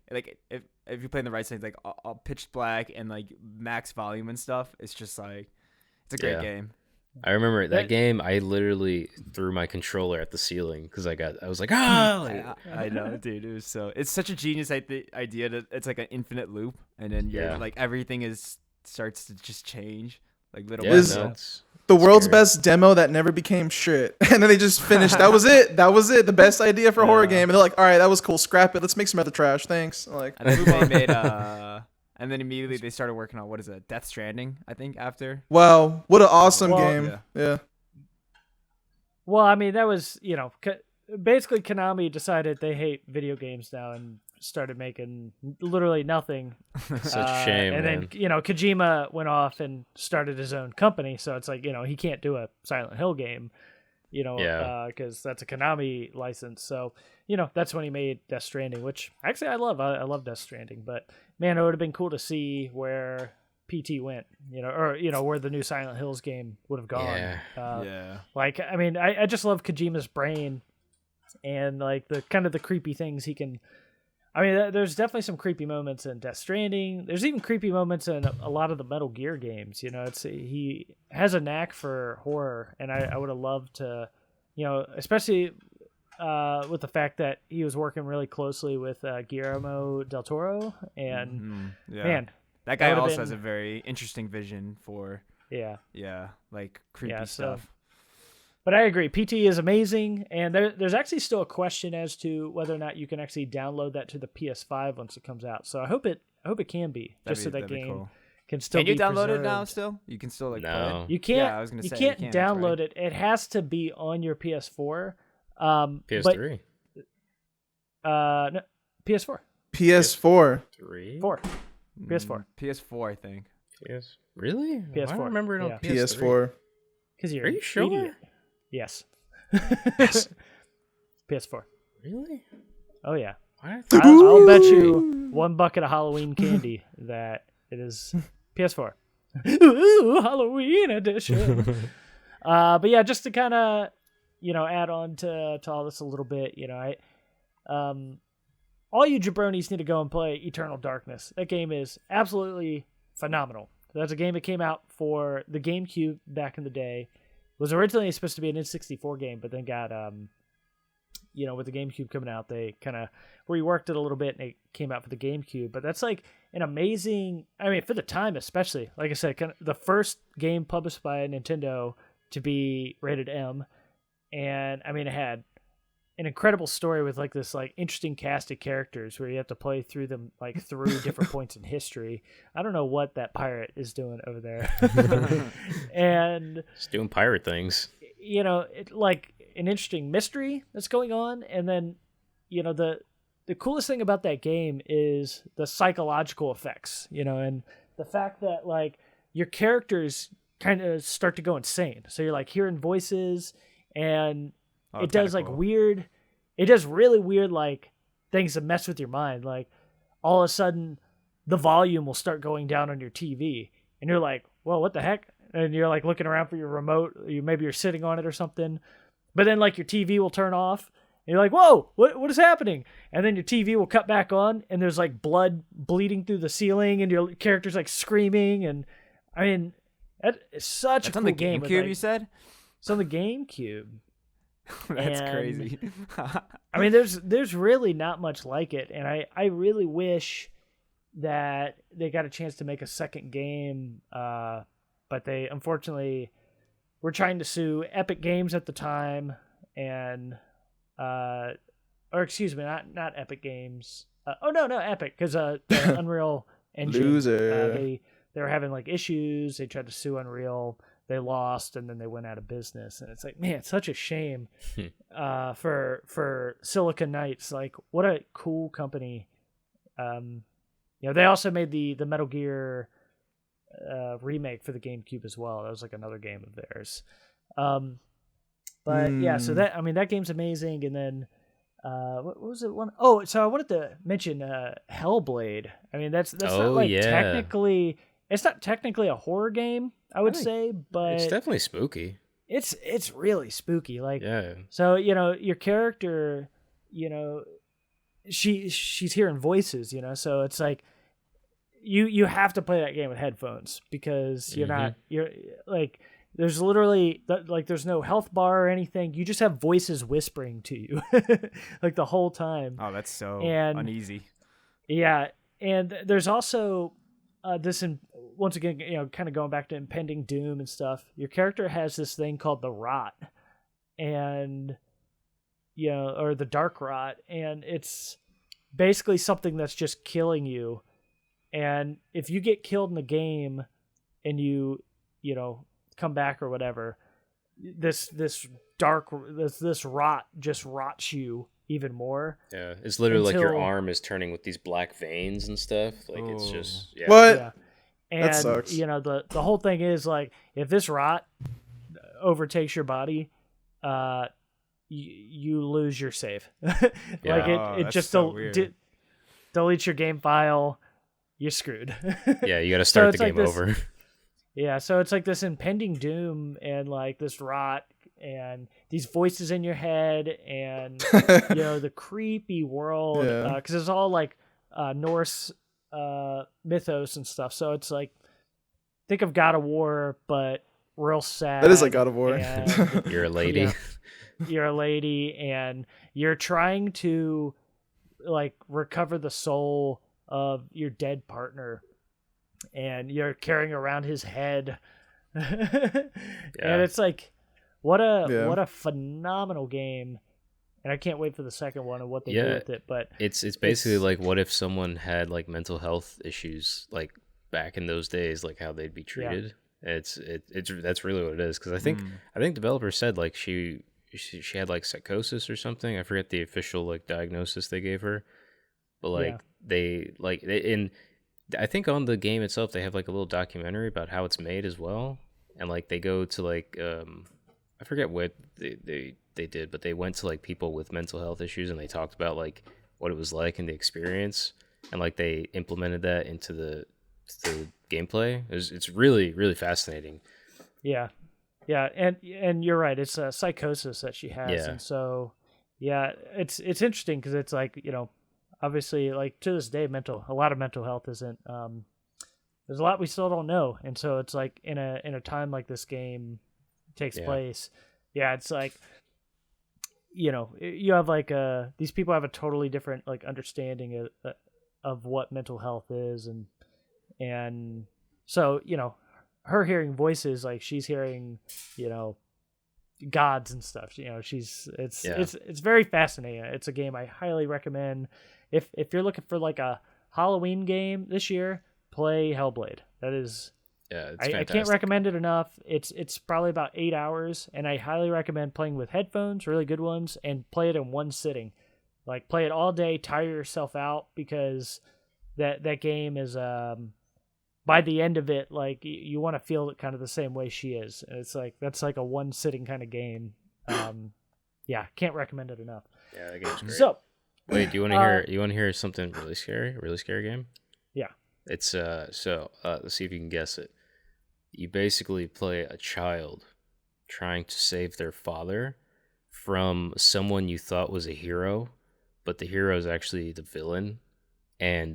if you play in the right settings, like all pitch black and like max volume and stuff. It's just like, it's a great Yeah. game. I remember that game. I literally threw my controller at the ceiling because I was like, ah! Like, I know, dude. It's such a genius idea that it's like an infinite loop, and then you're like everything starts to just change, like little by little. The world's best demo that never became shit, and then they just finished. That was it. The best idea for a horror game, and they're like, all right, that was cool. Scrap it. Let's make some other trash. Thanks. Like, and then they made and then immediately they started working on what is it, Death Stranding, I think, after. Wow, what an awesome game. Yeah. Well, I mean, that was, basically Konami decided they hate video games now and started making literally nothing. Such a shame, and man. then, Kojima went off and started his own company, so it's like, he can't do a Silent Hill game, because that's a Konami license. So, that's when he made Death Stranding, which actually I love. I love Death Stranding, but man, it would have been cool to see where PT went, or where the new Silent Hills game would have gone. Like, I mean, I just love Kojima's brain and like the kind of the creepy things he can. I mean, there's definitely some creepy moments in Death Stranding. There's even creepy moments in a lot of the Metal Gear games. He has a knack for horror, and I would have loved to, especially with the fact that he was working really closely with Guillermo del Toro, and man, that guy also has a very interesting vision for like creepy stuff. But I agree, PT is amazing, and there's actually still a question as to whether or not you can actually download that to the PS5 once it comes out. So I hope it can be, just so that game can still be download preserved. it now still? You can still play it? You can't. Yeah, I was gonna say, you can't download it. It has to be on your PS4. PS3. No, PS4. PS4. 4. PS4. PS4, I think. Really? PS4. I don't remember it on PS4. Because Are you sure? Idiot. Yes. PS4. Really? Oh yeah. What? I'll bet you one bucket of Halloween candy that it is PS4. Ooh, Halloween edition. But yeah, just to kind of add on to all this a little bit, all you jabronis need to go and play Eternal Darkness. That game is absolutely phenomenal. That's a game that came out for the GameCube back in the day. It was originally supposed to be an N64 game, but then got, with the GameCube coming out, they kind of reworked it a little bit and it came out for the GameCube. But that's like an amazing, I mean, for the time especially, like I said, kind of the first game published by Nintendo to be rated M. And I mean, it had an incredible story with like this like interesting cast of characters where you have to play through them like through different points in history. I don't know what that pirate is doing over there. And just doing pirate things. Like an interesting mystery that's going on, and then the coolest thing about that game is the psychological effects, and the fact that like your characters kind of start to go insane. So you're like hearing voices, and it does like weird, it does really weird like things that mess with your mind. Like all of a sudden the volume will start going down on your TV and you're like, well, what the heck? And you're like looking around for your remote, maybe you're sitting on it or something, but then like your TV will turn off and you're like, whoa, what is happening? And then your TV will cut back on and there's like blood bleeding through the ceiling and your character's like screaming. And I mean, that is such a cool game. GameCube, you said? It's on the GameCube. That's crazy. I mean, there's really not much like it, and I really wish that they got a chance to make a second game, but they unfortunately were trying to sue Epic Games at the time, and or excuse me, not Epic Games. No, Epic, because the Unreal Engine, loser. They were having like issues. They tried to sue Unreal. They lost, and then they went out of business. And it's like, man, it's such a shame for Silicon Knights. Like, what a cool company. They also made the Metal Gear remake for the GameCube as well. That was like another game of theirs. Yeah, so that game's amazing. And then what was it? So I wanted to mention Hellblade. I mean, that's not like technically. It's not technically a horror game, I would say, but it's definitely spooky. It's really spooky. Like, yeah. So your character, she's hearing voices, so it's like you have to play that game with headphones because you're there's literally like there's no health bar or anything. You just have voices whispering to you like the whole time. Oh, that's so And- uneasy. Yeah, and there's also once again, kind of going back to impending doom and stuff. Your character has this thing called the rot, and or the dark rot, and it's basically something that's just killing you. And if you get killed in the game, and you come back or whatever, this rot just rots you even more. Yeah, it's literally like your Until- arm is turning with these black veins and stuff. Like it's Oh. just What? Yeah. And That sucks. the whole thing is like if this rot overtakes your body, you lose your save. Like Yeah. it That's just so weird. deletes your game file. You're screwed. Yeah, you got to start the it's like game this- over. Yeah, so it's like this impending doom and like this rot and these voices in your head and the creepy world Yeah. because it's all like Norse mythos and stuff. So it's like think of God of War, but real sad. That is like God of War. and You're a lady. Yeah. You're a lady and you're trying to like recover the soul of your dead partner. And you're carrying around his head, and it's like, what a phenomenal game, and I can't wait for the second one and what they do with it. But It's basically like what if someone had like mental health issues like back in those days, like how they'd be treated. It's that's really what it is, because I think developers said like she had like psychosis or something. I forget the official like diagnosis they gave her, but like I think on the game itself they have like a little documentary about how it's made as well, and like they go to like I forget what they did, but they went to like people with mental health issues and they talked about like what it was like in the experience, and like they implemented that into the gameplay. It's really, really fascinating. yeah, and you're right. It's a psychosis that she has, Yeah. and so it's interesting because it's like obviously, like to this day, a lot of mental health isn't. There's a lot we still don't know, and so it's like in a time like this game takes place. Yeah, it's like you have like these people have a totally different like understanding of what mental health is, and so her hearing voices, like she's hearing gods and stuff. It's very fascinating. It's a game I highly recommend. If you're looking for like a Halloween game this year, play Hellblade. That is, It's I can't fantastic. recommend it enough. It's probably about 8 hours, and I highly recommend playing with headphones, really good ones, and play it in one sitting. Like play it all day, tire yourself out, because that game is by the end of it, like you want to feel it kind of the same way she is, and it's like that's like a one sitting kind of game. Can't recommend it enough. Yeah, that game's great. So. Wait, do you want to hear? You want to hear something really scary? A really scary game? Yeah. It's let's see if you can guess it. You basically play a child trying to save their father from someone you thought was a hero, but the hero is actually the villain, and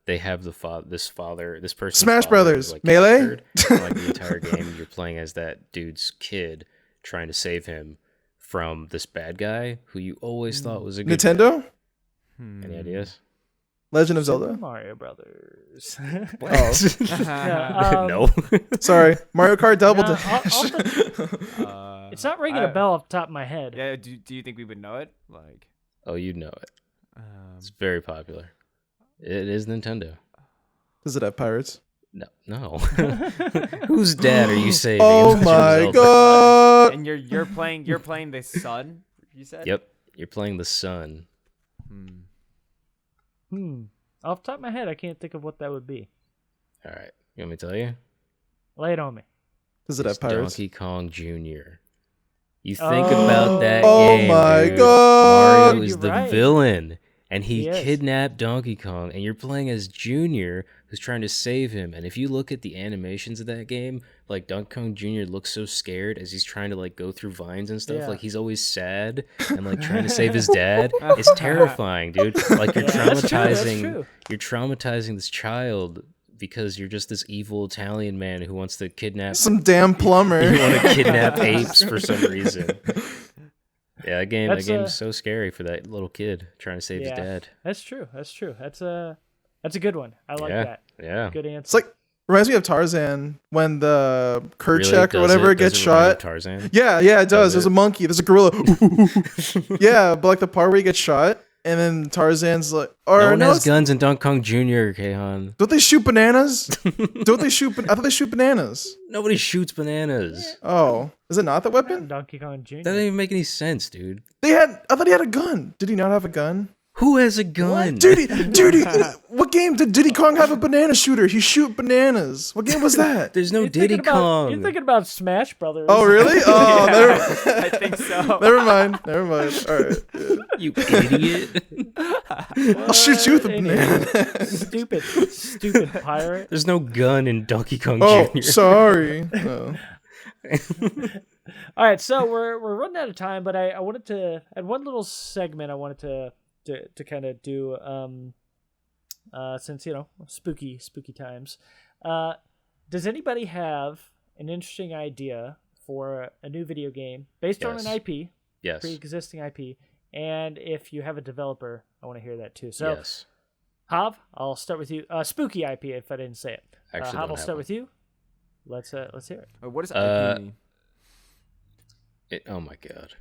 they have this person. Smash Brothers, like, Melee? captured, and, like the entire game, you're playing as that dude's kid trying to save him from this bad guy who you always thought was a good guy. Nintendo? Any ideas? Legend of Super Zelda? Mario Brothers. Oh, Yeah, No. sorry. Mario Kart Double No, Dash. it's not ringing a bell off the top of my head. Yeah. Do you think we would know it? Like. Oh, you'd know it. It's very popular. It is Nintendo. Does it have pirates? No. Whose dad are you saving? Oh Legend of my Zelda. god! And you're playing the son. You said. Yep. You're playing the son. Off the top of my head, I can't think of what that would be. All right. You want me to tell you? Lay it on me. Does it It's have pirates? Donkey Kong Jr. You think about that Oh game, my dude. god! Mario is You're the right. villain, and he He is. kidnapped Donkey Kong, and you're playing as Junior, who's trying to save him. And if you look at the animations of that game, like Donkey Kong Jr. looks so scared as he's trying to like go through vines and stuff. Yeah. Like he's always sad and like trying to save his dad. It's terrifying, dude. Like you're Yeah, that's true, that's traumatizing. true. You're traumatizing this child because you're just this evil Italian man who wants to kidnap Some damn plumber. you want to kidnap apes for some reason. Yeah, that game's so scary for that little kid trying to save his dad. That's true. That's a good one. I like that. Yeah. Good answer. It's like reminds me of Tarzan when the Kerchak Really? or whatever gets shot. Tarzan? Yeah, it does. There's a monkey. There's a gorilla. Yeah, but like the part where he gets shot, and then Tarzan's like, no one has guns in Donkey Kong Jr., Kayhan. Don't they shoot bananas? Don't they shoot? I thought they shoot bananas. Nobody shoots bananas. Oh, is it not the weapon? Donkey Kong Jr. That doesn't even make any sense, dude. I thought he had a gun. Did he not have a gun? Who has a gun? Dude, what game did Diddy Kong have a banana shooter? He shoot bananas. What game was that? There's no Diddy Kong. You're thinking about Smash Brothers. Oh, really? Oh, I think so. never mind. All right. Yeah. You idiot. I'll shoot you with a banana. Stupid pirate. There's no gun in Donkey Kong Oh, Jr. sorry. No. All right, so we're running out of time, but I wanted to add one little segment I wanted to kind of do since spooky times. Does anybody have an interesting idea for a new video game based on an IP? Yes. Pre-existing IP, and if you have a developer, I want to hear that too. So, yes. Hav, I'll start with you. Spooky IP, if I didn't say it. Actually, Hav, I'll start with you. Let's hear it. What does IP mean? Oh my god.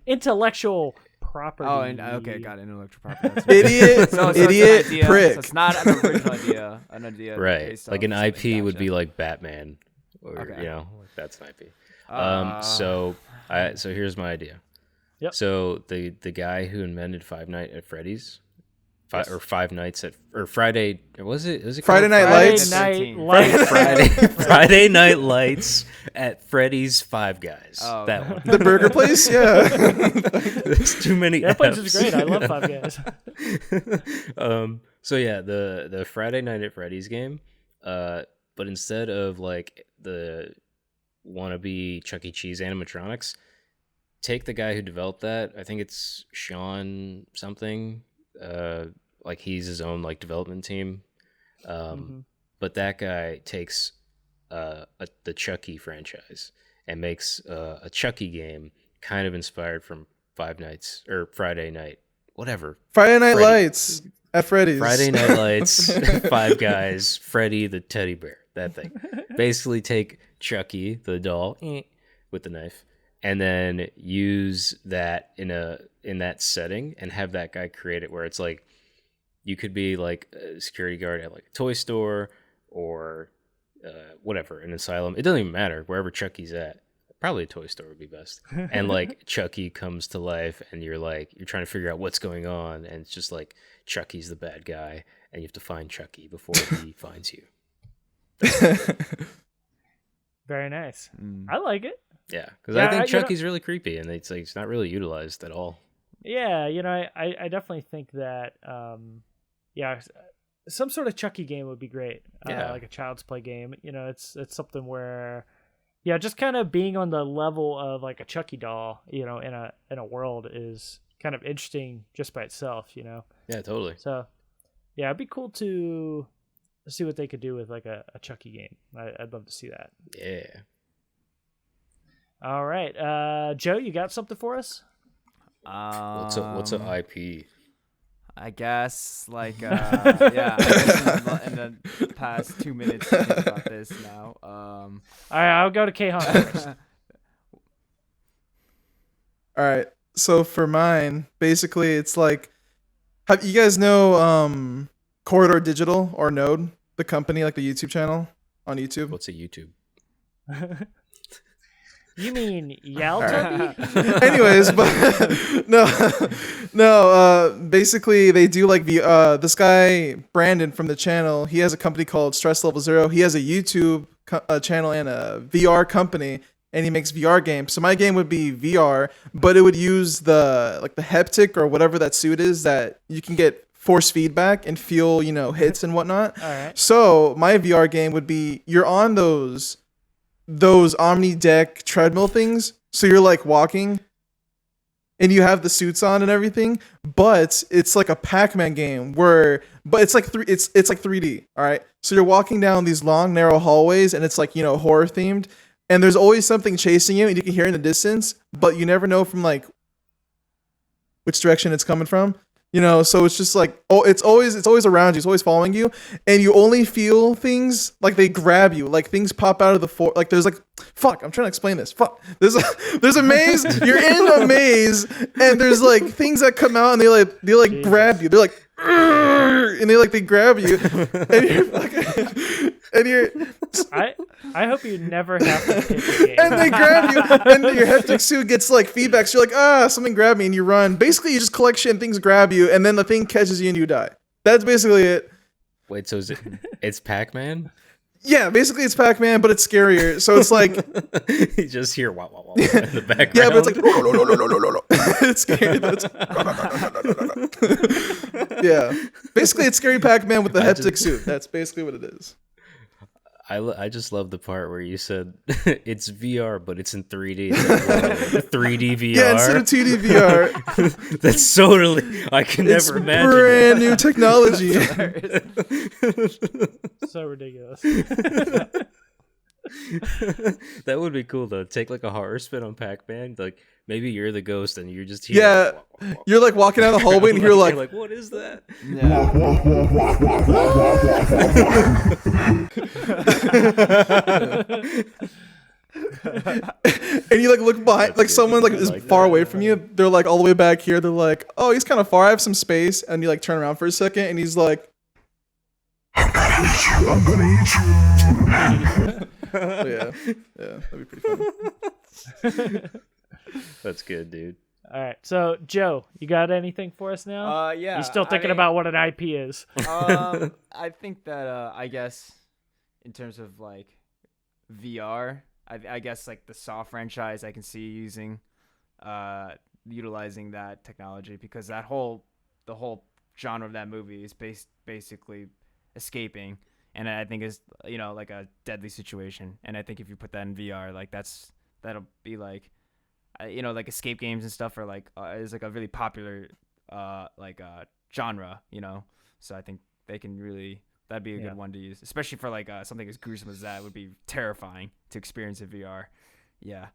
Intellectual property. Oh, okay, got it. Intellectual property. Idiot, it's an idea, prick. So it's not an original idea. An idea, Right. based Like off an something. IP would Gotcha. be like Batman, or Okay. like that's an IP. Uh, So here's my idea. Yep. So the guy who invented Five Nights at Freddy's, Five Nights at Friday. Was it Friday called Night Lights? Friday Night Lights. Friday Night Lights at Freddy's Five Guys. Oh, That one. The burger place? Yeah. There's too many. That place Fs. is great. I love Five Guys. So yeah, the Friday Night at Freddy's game, but instead of like the wannabe Chuck E. Cheese animatronics, take the guy who developed that. I think it's Sean something. Like he's his own like development team. But that guy takes the Chucky franchise and makes a Chucky game kind of inspired from Five Nights or Friday Night, whatever. Friday Night Freddy. Lights at Freddy's. Friday Night Lights, Five Guys, Freddy the teddy bear, that thing. Basically take Chucky, the doll, with the knife, and then use that in that setting and have that guy create it where it's like you could be like a security guard at like a toy store or whatever, an asylum. It doesn't even matter, wherever Chucky's at. Probably a toy store would be best. And like Chucky comes to life and you're trying to figure out what's going on, and it's just like Chucky's the bad guy and you have to find Chucky before he finds you. Very nice. I like it. Yeah, because I think Chucky's really creepy and it's like it's not really utilized at all. Yeah, I definitely think that some sort of Chucky game would be great. Like a Child's Play game. It's something where just kind of being on the level of like a Chucky doll, in a world is kind of interesting just by itself, Yeah, totally. So yeah, it'd be cool to see what they could do with like a Chucky game. I'd love to see that. Yeah. All right, Joe, you got something for us? What's an IP? I guess in the past 2 minutes to think about this now. All right, I'll go to Kayhan first. All right. So for mine, basically, it's like, you guys know Corridor Digital or Node, the company, like the YouTube channel on YouTube? What's a YouTube? You mean Yalta? Anyways, but no. Basically, they do like this guy Brandon from the channel. He has a company called Stress Level Zero. He has a YouTube channel and a VR company, and he makes VR games. So my game would be VR, but it would use the haptic or whatever that suit is that you can get force feedback and feel hits and whatnot. All right. So my VR game would be you're on those Omni deck treadmill things, so you're like walking and you have the suits on and everything, but it's like a Pac-Man game but it's like it's like 3D. All right, so you're walking down these long, narrow hallways, and it's like horror themed, and there's always something chasing you, and you can hear it in the distance, but you never know from like which direction it's coming from. So it's just like, it's always around you. It's always following you, and you only feel things like they grab you, like things pop out of the floor. Like there's like, fuck, I'm trying to explain this. Fuck, there's a maze. You're in a maze, and there's like things that come out, and they like grab you. They're like, and they grab you, and you're fucking, and you're. I hope you never have to pick a game. And they grab you, and your hectic suit gets like feedback. So you're like, something grabbed me, and you run. Basically, you just collect shit, and things grab you, and then the thing catches you, and you die. That's basically it. Wait, so it's Pac-Man? Yeah, basically it's Pac-Man, but it's scarier. So it's like you just hear wow wow wow in the background. Yeah, but it's like it's scary. Yeah, basically it's scary Pac-Man with the hectic suit. That's basically what it is. I just love the part where you said it's VR, but it's in 3D. Like, 3D VR. Yeah, instead of 2D VR. That's totally. I can never imagine. Brand new technology. So ridiculous. That would be cool though. Take like a horror spin on Pac-Man. Like maybe you're the ghost and you're just here. Yeah, you're like walking down the hallway and you're like, what is that? Yeah. And you like look behind, That's like good. someone like I is like far that. away from you. They're like all the way back here. They're like, oh, he's kind of far. I have some space. And you like turn around for a second, and he's like, I'm gonna eat you. Yeah, that'd be pretty funny. That's good, dude. All right, so Joe, you got anything for us now? Yeah. You still thinking about what an IP is? I think that I guess in terms of like VR, I guess like the Saw franchise, I can see using, utilizing that technology, because the whole genre of that movie is basically escaping, and I think is like a deadly situation. And I think if you put that in VR, like that'll be like, like escape games and stuff are like is like a really popular genre, So I think they can really, that'd be a good one to use, especially for like something as gruesome as that. Would be terrifying to experience in VR. Yeah.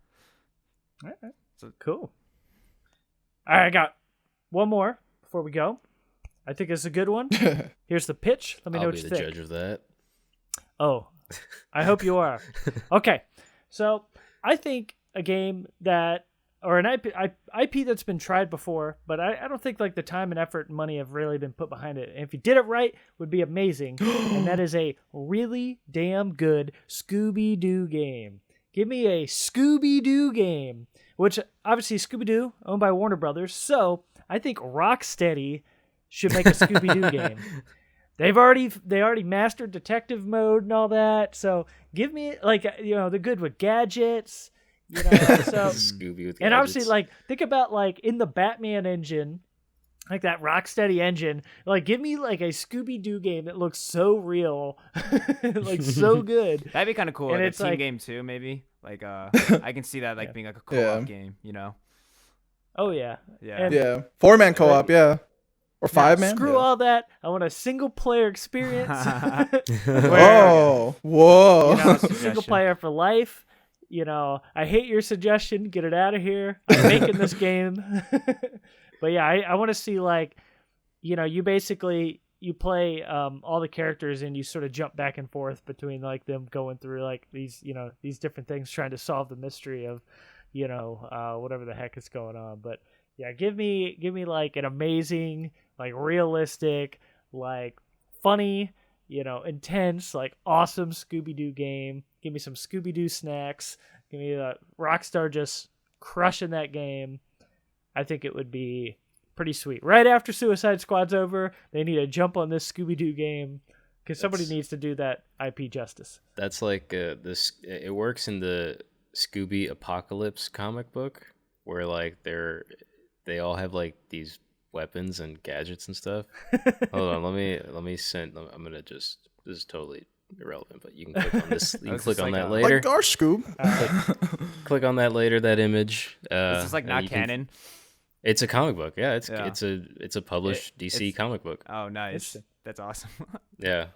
All right. So cool. All right, I got one more before we go. I think it's a good one. Here's the pitch. Let me know I'll what be you the think. judge of that. Oh, I hope you are. Okay, so I think a game that, or an IP that's been tried before, but I don't think like the time and effort and money have really been put behind it. And if you did it right, would be amazing. And that is a really damn good Scooby-Doo game. Give me a Scooby-Doo game, which obviously Scooby-Doo owned by Warner Brothers. So I think Rocksteady should make a Scooby-Doo game. They already mastered detective mode and all that. So give me like the good with gadgets, so Scooby with and obviously gadgets. like think about like in the Batman engine, like that Rocksteady engine, like give me like a Scooby-Doo game that looks so real, like so good. That'd be kind of cool. And Like it's a team like- game too, maybe. Like I can see that like being like a co-op game, Oh yeah. Yeah. And Yeah, 4-man co-op. Yeah, or 5-man. Screw Yeah. all that. I want a single player experience. Oh, whoa. Single player for life. I hate your suggestion. Get it out of here. I'm making this game. But yeah, I want to see like, you basically you play all the characters and you sort of jump back and forth between like them going through like these these different things, trying to solve the mystery of whatever the heck is going on. But yeah, give me like an amazing, like realistic, like funny, intense, like awesome Scooby-Doo game. Give me some Scooby-Doo snacks. Give me Rockstar just crushing that game. I think it would be pretty sweet. Right after Suicide Squad's over, they need to jump on this Scooby-Doo game because somebody needs to do that IP justice. That's like this. It works in the Scooby Apocalypse comic book, where like they all have like these weapons and gadgets and stuff. Hold on, let me send. I'm gonna just. This is totally irrelevant, but you can click on this. You can click on that later. Like our Scoob. Click on that later. That image. This is like and not you can- canon. It's a comic book. Yeah, it's Yeah. it's a published DC comic book. Oh, nice. Interesting. That's awesome. Yeah.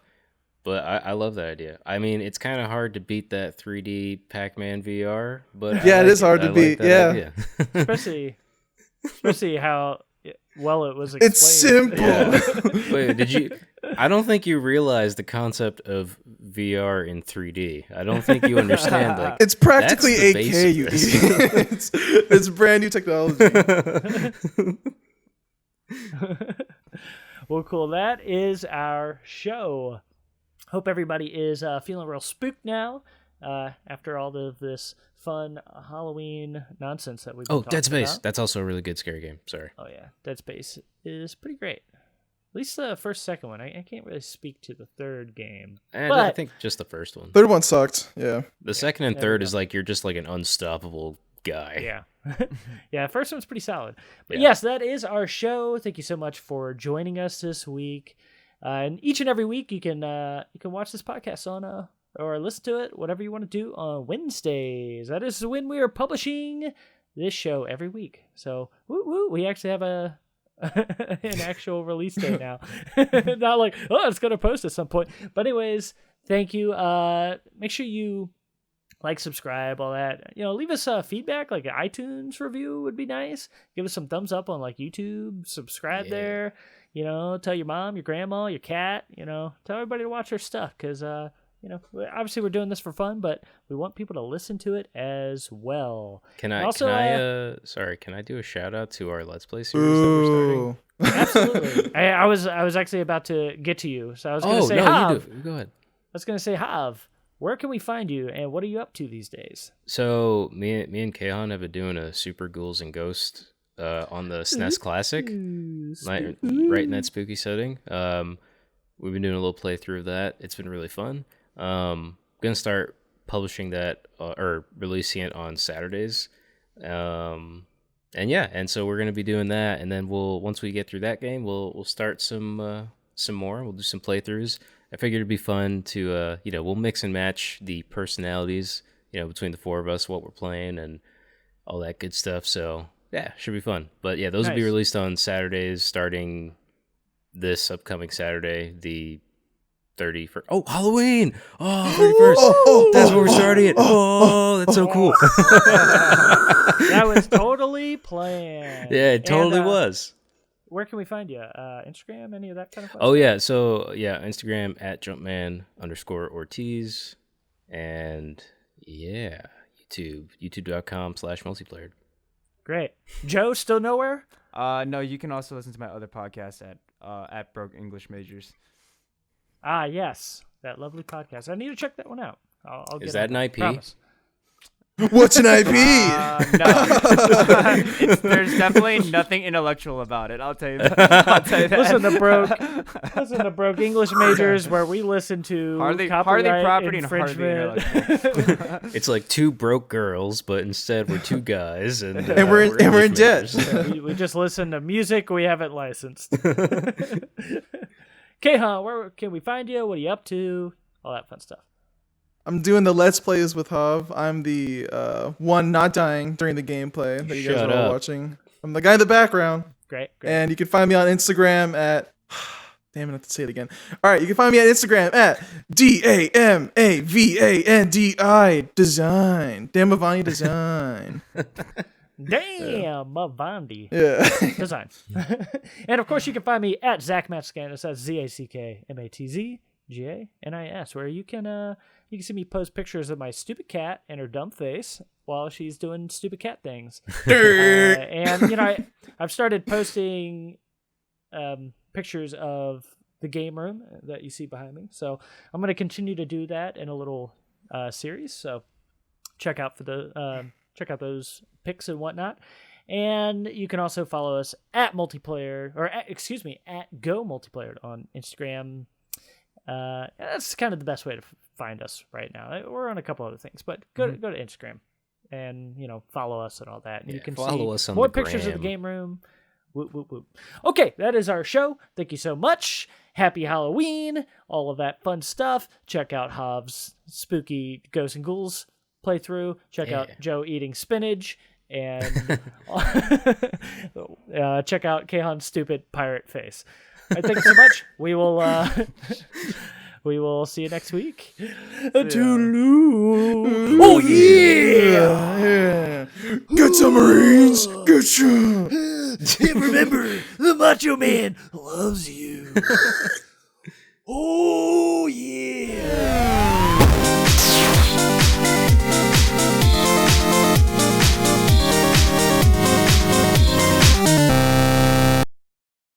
But I love that idea. I mean, it's kind of hard to beat that 3D Pac-Man VR, but Yeah, I it like is hard to I beat, Like yeah. that idea. especially how well it was explained. It's simple. Yeah. Wait, I don't think you realize the concept of VR in 3D. I don't think you understand. Like, It's practically That's the base 8K, of you this. idiot. It's brand new technology. Well, cool. That is our show. Hope everybody is feeling real spooked now after all of this fun Halloween nonsense that we've been oh, talking Dead Space. about. That's also a really good scary game. Sorry. Oh, yeah. Dead Space is pretty great. At least the second one. I can't really speak to the third game. And I But think just the first one. Third one sucked. Yeah. The second and there we third go. is like you're just like an unstoppable guy. yeah. Yeah, first one's pretty solid. But Yeah. yes, that is our show. Thank you so much for joining us this week. And each and every week you can watch this podcast on or listen to it, whatever you want to do, on Wednesdays. That is when we are publishing this show every week. So woo woo, we actually have an actual release date now. Not like, oh, it's gonna post at some point. But anyways, thank you. Make sure you like, subscribe, all that. Leave us feedback, like an iTunes review would be nice. Give us some thumbs up on like YouTube. Subscribe there. Tell your mom, your grandma, your cat. Tell everybody to watch our stuff because obviously we're doing this for fun, but we want people to listen to it as well. Can I do a shout out to our Let's Play series that we're starting? Ooh. Absolutely. I was actually about to get to you, so I was going to say, no, Hav. you do. Go ahead. I was going to say, Hav, where can we find you, and what are you up to these days? So me and Kahan have been doing a Super Ghouls and Ghosts on the SNES Classic, right in that spooky setting. We've been doing a little playthrough of that. It's been really fun. Gonna start publishing that or releasing it on Saturdays. And so we're gonna be doing that, and then once we get through that game, we'll start some more. We'll do some playthroughs. I figured it'd be fun to we'll mix and match the personalities between the four of us, what we're playing, and all that good stuff. So yeah, should be fun. But yeah, those will be Nice. released on Saturdays, starting this upcoming Saturday, the 31st. Oh, Halloween! Oh, 31st. That's where we're starting it. Oh, that's so cool. That was totally planned. Yeah, it totally And, was. Where can we find you? Instagram, any of that kind of stuff? Oh yeah, so yeah, Instagram at Jumpman_Ortiz, and yeah, YouTube.com/multiplayer. Great. Joe, still nowhere? No, you can also listen to my other podcast at Broke English Majors. Ah, yes. That lovely podcast. I need to check that one out. I'll Is get that on an IP? Promise. What's an IP? No. There's definitely nothing intellectual about it. I'll tell you that. Listen to Broke English Majors, where we listen to hardly copyright property and hardly infringement. intellectual. It's like two broke girls, but instead we're two guys, and we're in English debt. majors. we just listen to music we haven't licensed. Kahan, where can we find you? What are you up to? All that fun stuff. I'm doing the Let's Plays with Hav. I'm the one not dying during the gameplay that you guys Shut are all up. watching. I'm the guy in the background. Great. And you can find me on Instagram at... Damn it, I have to say it again. All right, you can find me on Instagram at DAMAVANDI Design. Damavani Design. Damn, Mavandi. Yeah. Design. And of course, you can find me at Zach Matzganis. That's ZACKMATZGANIS, where you can see me post pictures of my stupid cat and her dumb face while she's doing stupid cat things. And I've started posting pictures of the game room that you see behind me. So I'm going to continue to do that in a little series. So check out those pics and whatnot. And you can also follow us at multiplayer, or at Go Multiplayer on Instagram. That's kind of the best way to find us right now. We're on a couple other things, but go to Instagram and follow us and all that. And you can follow see us on more the pictures of the gram. game room. Whoop, whoop, whoop. Okay, that is our show. Thank you so much. Happy Halloween, all of that fun stuff. Check out Hav's spooky Ghosts and Ghouls playthrough. Check out Joe eating spinach and check out Kahan's stupid pirate face. All right, thank you so much. We will see you next week. Toodaloo. Oh yeah! Get some Marines. Get some. Remember, the Macho Man loves you. Oh.